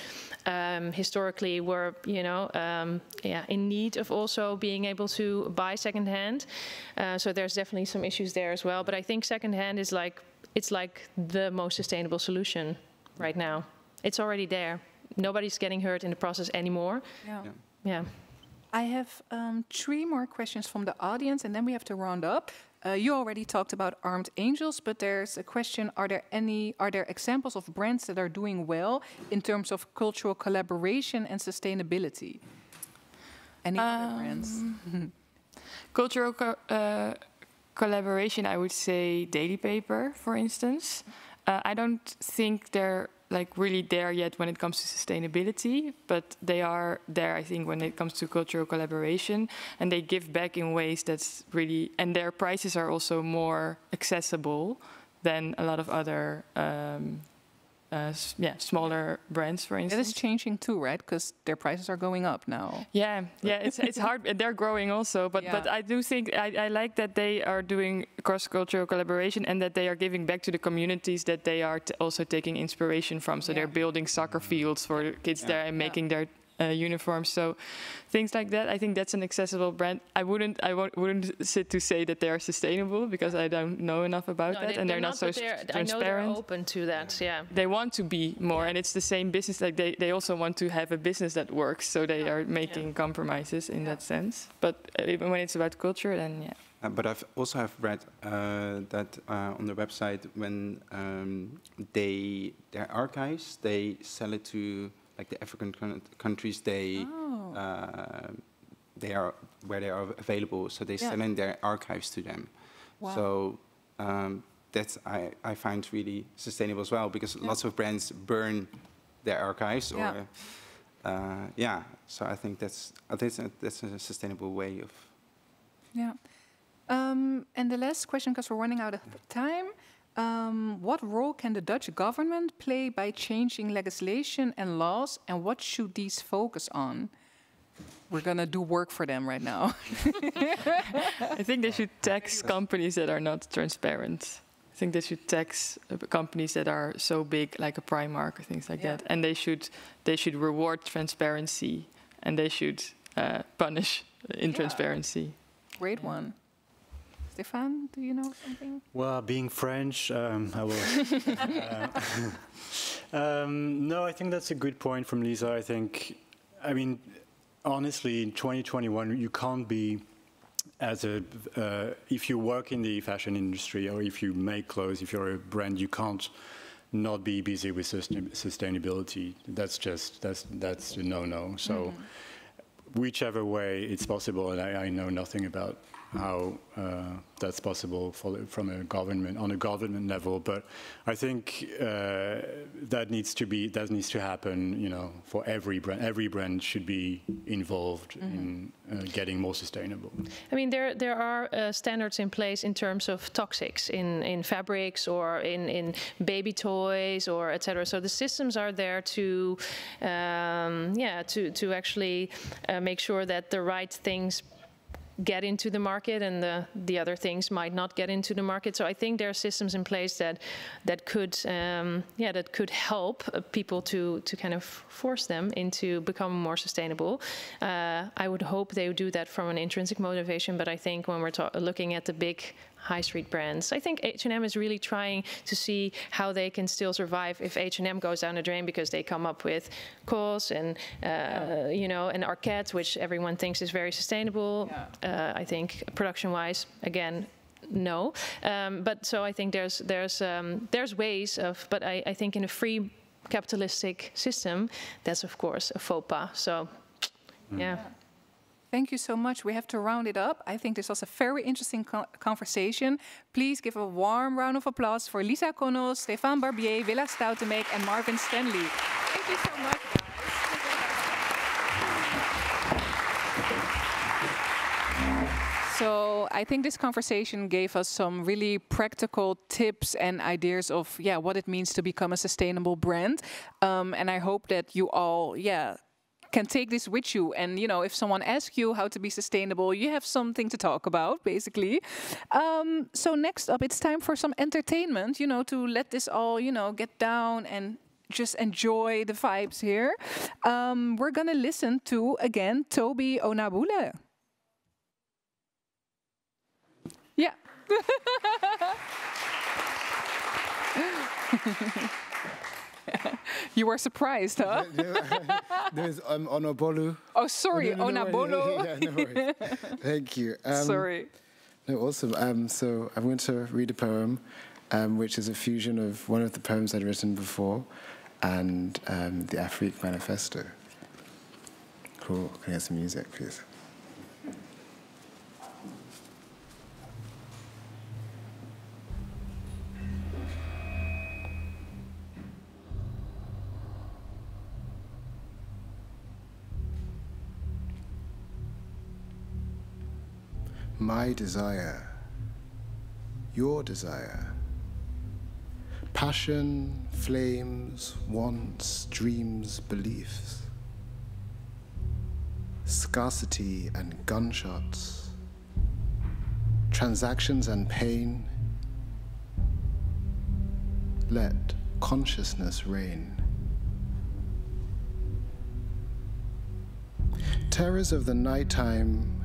historically were, in need of also being able to buy secondhand. So there's definitely some issues there as well. But I think secondhand is it's like the most sustainable solution right now. It's already there. Nobody's getting hurt in the process anymore. Yeah. I have 3 more questions from the audience, and then we have to round up. You already talked about Armed Angels, but there's a question: are there examples of brands that are doing well in terms of cultural collaboration and sustainability? Any other brands? Cultural collaboration, I would say Daily Paper, for instance. I don't think they're really there yet when it comes to sustainability, but they are there, I think, when it comes to cultural collaboration, and they give back in ways that's really, and their prices are also more accessible than a lot of other smaller brands, for instance. It is changing too, right? Because their prices are going up now. Yeah, it's hard. They're growing also, but I do think I like that they are doing cross-cultural collaboration and that they are giving back to the communities that they are also taking inspiration from. So they're building soccer fields for the kids there and making their uniforms. So things like that, I think that's an accessible brand. I wouldn't sit to say that they are sustainable because I don't know enough about that, and they're not so transparent. I know they're open to that. Yeah. They want to be more, and it's the same business. Like they also want to have a business that works. So they are making compromises in that sense. But when it's about culture, then but I've also have read that on their website, when their archives, they sell it to like the African countries, they are where they are available, so they sell in their archives to them. Wow. So that's I find really sustainable as well, because lots of brands burn their archives, or so I think that's a sustainable way of. Yeah. And the last question, because we're running out of time. What role can the Dutch government play by changing legislation and laws, and what should these focus on? We're gonna do work for them right now. I think they should tax companies that are not transparent. I think they should tax companies that are so big, like a Primark or things like that. And they should reward transparency, and they should punish intransparency. Great one. Stefan, do you know something? Well, being French, I will. No, I think that's a good point from Lisa. I mean, honestly, in 2021, you can't be if you work in the fashion industry or if you make clothes, if you're a brand, you can't not be busy with sustainability. That's a no-no. So whichever way it's possible, and I know nothing about how that's possible from a government on a government level, but I think that needs to happen. You know, for every brand. Every brand should be involved in getting more sustainable. I mean, there are standards in place in terms of toxics in fabrics or in baby toys or etc. So the systems are there to to actually make sure that the right things get into the market and the other things might not get into the market. So I think there are systems in place that could help people to kind of force them into becoming more sustainable. I would hope they would do that from an intrinsic motivation, but I think when we're looking at the big high street brands, I think H&M is really trying to see how they can still survive if H&M goes down the drain, because they come up with COS and you know, and Arket, which everyone thinks is very sustainable. I think production-wise, again, no. But so I think there's ways of, but I think in a free capitalistic system, that's of course a faux pas. So, yeah. Thank you so much. We have to round it up. I think this was a very interesting conversation. Please give a warm round of applause for Lisa Connels, Stefan Barbier, Willa Stoutemeek, and Marvin Stanley. Thank you so much, guys. So I think this conversation gave us some really practical tips and ideas of what it means to become a sustainable brand. And I hope that you all can take this with you, and you know, if someone asks you how to be sustainable, you have something to talk about, basically. So next up, it's time for some entertainment, you know, to let this all, you know, get down and just enjoy the vibes here. We're gonna listen to, again, Toby Onabule. Yeah. You were surprised, huh? There's Onabolu. Oh, sorry, Onabolu. Yeah, no worries. Thank you. Sorry. No, awesome. So I'm going to read a poem, which is a fusion of one of the poems I'd written before and the Afrique Manifesto. Cool. Can I get some music, please? My desire, your desire, passion, flames, wants, dreams, beliefs, scarcity and gunshots, transactions and pain. Let consciousness reign. Terrors of the nighttime,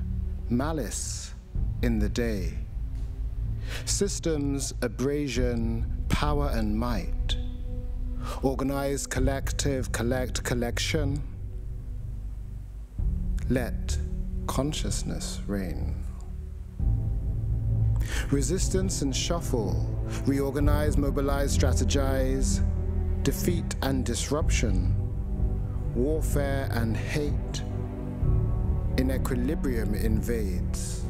malice in the day, systems, abrasion, power and might, organized, collective, collection. Let consciousness reign. Resistance and shuffle, reorganize, mobilize, strategize, defeat and disruption, warfare and hate, in equilibrium invades.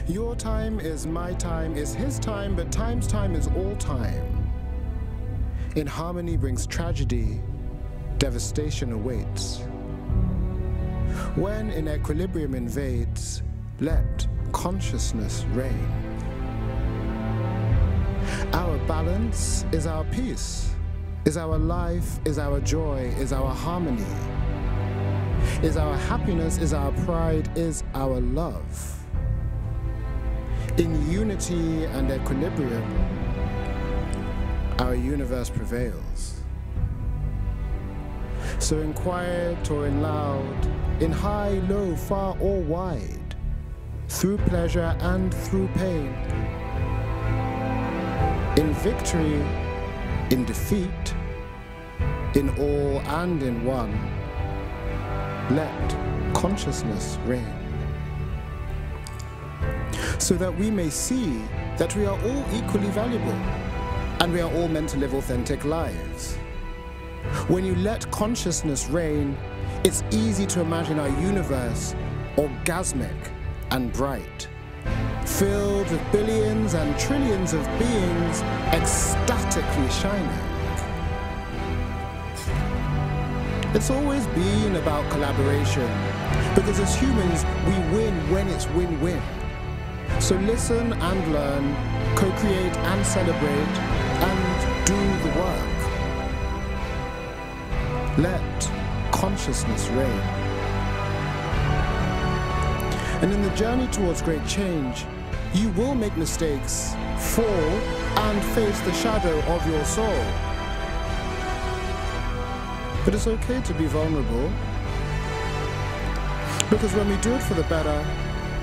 Your time is my time, is his time, but time's time is all time. In harmony brings tragedy, devastation awaits. When in equilibrium invades, let consciousness reign. Our balance is our peace, is our life, is our joy, is our harmony, is our happiness, is our pride, is our love. In unity and equilibrium, our universe prevails. So in quiet or in loud, in high, low, far or wide, through pleasure and through pain, in victory, in defeat, in all and in one, let consciousness reign. So that we may see that we are all equally valuable and we are all meant to live authentic lives. When you let consciousness reign, it's easy to imagine our universe orgasmic and bright, filled with billions and trillions of beings ecstatically shining. It's always been about collaboration, because as humans, we win when it's win-win. So listen and learn, co-create and celebrate, and do the work. Let consciousness reign. And in the journey towards great change, you will make mistakes, fall, and face the shadow of your soul. But it's okay to be vulnerable, because when we do it for the better,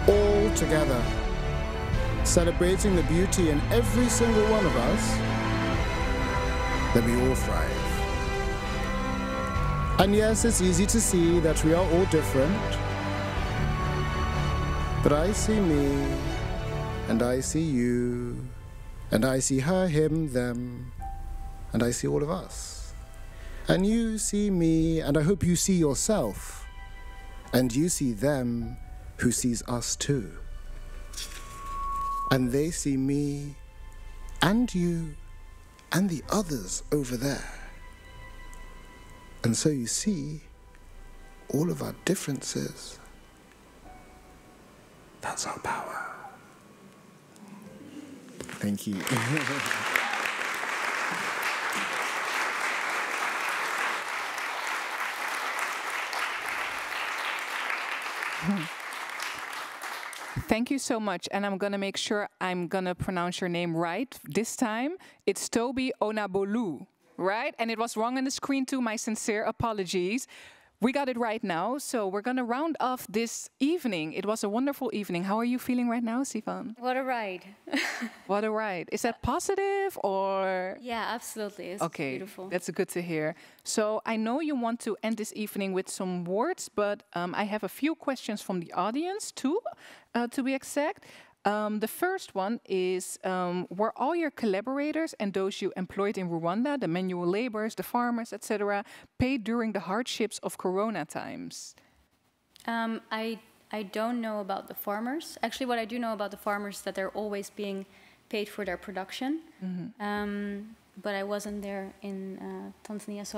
all together, celebrating the beauty in every single one of us, then we all thrive. And yes, it's easy to see that we are all different, but I see me, and I see you, and I see her, him, them, and I see all of us. And you see me, and I hope you see yourself, and you see them who sees us too. And they see me, and you, and the others over there. And so you see, all of our differences, that's our power. Thank you. Thank you so much, and I'm gonna make sure I'm gonna pronounce your name right this time. It's Toby Onabolu, right? And it was wrong on the screen too, my sincere apologies. We got it right now, so we're gonna round off this evening. It was a wonderful evening. How are you feeling right now, Sivan? What a ride. What a ride. Is that positive or? Yeah, absolutely. It's beautiful. That's good to hear. So I know you want to end this evening with some words, but I have a few questions from the audience too, to be exact. The first one is, were all your collaborators and those you employed in Rwanda, the manual laborers, the farmers, etc., paid during the hardships of Corona times? I don't know about the farmers. Actually, what I do know about the farmers is that they're always being paid for their production. But I wasn't there in Tanzania, so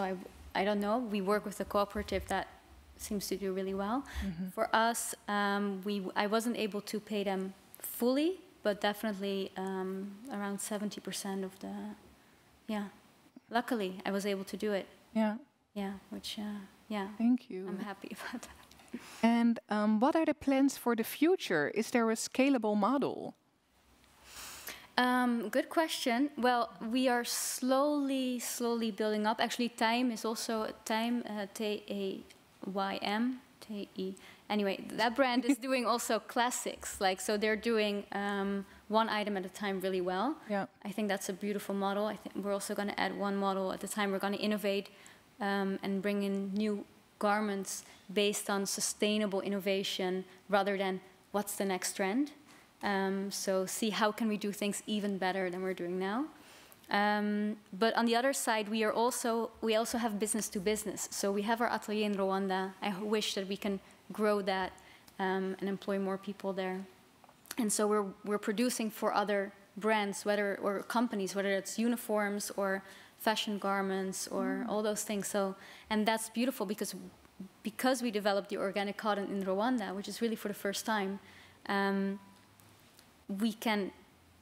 I don't know. We work with a cooperative that seems to do really well. For us, I wasn't able to pay them fully, but definitely around 70% of the, luckily I was able to do it. Which, Thank you. I'm happy about that. And what are the plans for the future? Is there a scalable model? Good question. Well, we are slowly building up. Actually, Time is also Time, T-A-Y-M, T-E. Anyway, that brand is doing also classics. Like, so they're doing one item at a time really well. I think that's a beautiful model. I think we're also going to add one model at a time. We're going to innovate and bring in new garments based on sustainable innovation rather than what's the next trend. So see how can we do things even better than we're doing now. But on the other side, we also have business to business. So we have our atelier in Rwanda. I wish that we can grow that and employ more people there. And so we're producing for other brands, or companies, whether it's uniforms or fashion garments or all those things. So, and that's beautiful because we developed the organic cotton in Rwanda, which is really for the first time. We can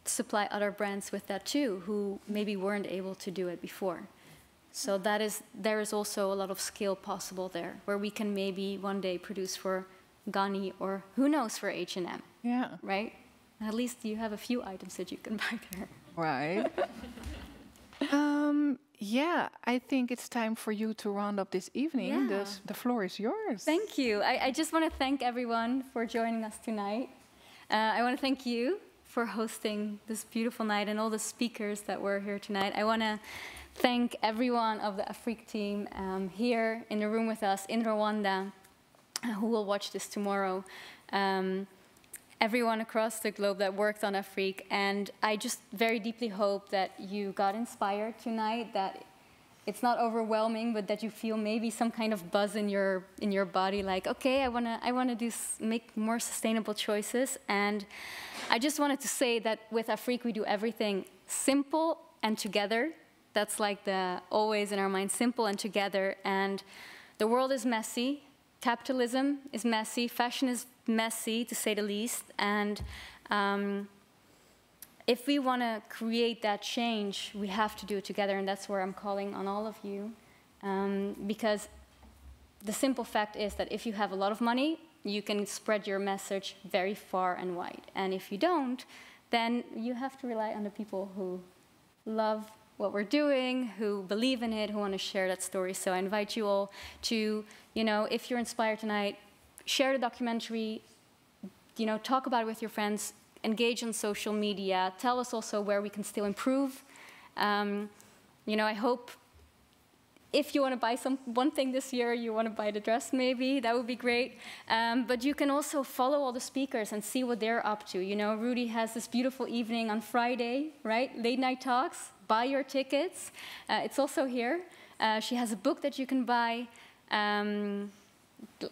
supply other brands with that too, who maybe weren't able to do it before. So there is also a lot of skill possible there, where we can maybe one day produce for Ganni or who knows for H&M. Yeah. Right? At least you have a few items that you can buy there. Right. Yeah, I think it's time for you to round up this evening. Yeah. The floor is yours. Thank you. I just want to thank everyone for joining us tonight. I want to thank you for hosting this beautiful night and all the speakers that were here tonight. I want to thank everyone of the Afrique team here in the room with us in Rwanda who will watch this tomorrow. Everyone across the globe that worked on Afrique, and I just very deeply hope that you got inspired tonight, that it's not overwhelming, but that you feel maybe some kind of buzz in your body, like, okay, I wanna make more sustainable choices. And I just wanted to say that with Afrique we do everything simple and together. That's like always in our mind, simple and together. And the world is messy. Capitalism is messy, fashion is messy, to say the least, and if we want to create that change, we have to do it together, and that's where I'm calling on all of you, because the simple fact is that if you have a lot of money, you can spread your message very far and wide, and if you don't, then you have to rely on the people who love what we're doing, who believe in it, who want to share that story. So I invite you all to, if you're inspired tonight, share the documentary, talk about it with your friends, engage on social media, tell us also where we can still improve. I hope if you want to buy one thing this year, you want to buy the dress maybe, that would be great. But you can also follow all the speakers and see what they're up to. Rudy has this beautiful evening on Friday, right? Late night talks, buy your tickets. It's also here. She has a book that you can buy.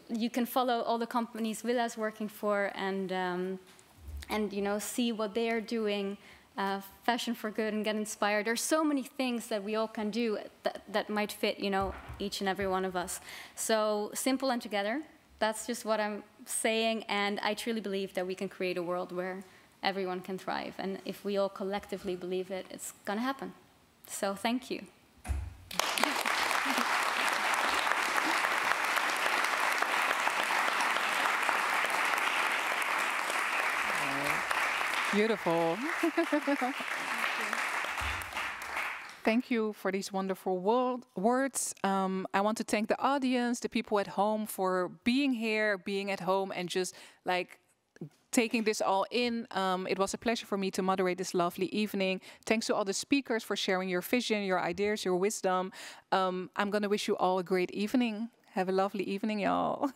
You can follow all the companies Willa's working for and see what they are doing, Fashion for Good, and get inspired. There's so many things that we all can do that might fit, each and every one of us. So simple and together. That's just what I'm saying, and I truly believe that we can create a world where everyone can thrive. And if we all collectively believe it, it's gonna happen. So thank you. Beautiful. Thank you for these wonderful words. I want to thank the audience, the people at home for being here, being at home, and just like taking this all in. It was a pleasure for me to moderate this lovely evening. Thanks to all the speakers for sharing your vision, your ideas, your wisdom. I'm going to wish you all a great evening. Have a lovely evening, y'all.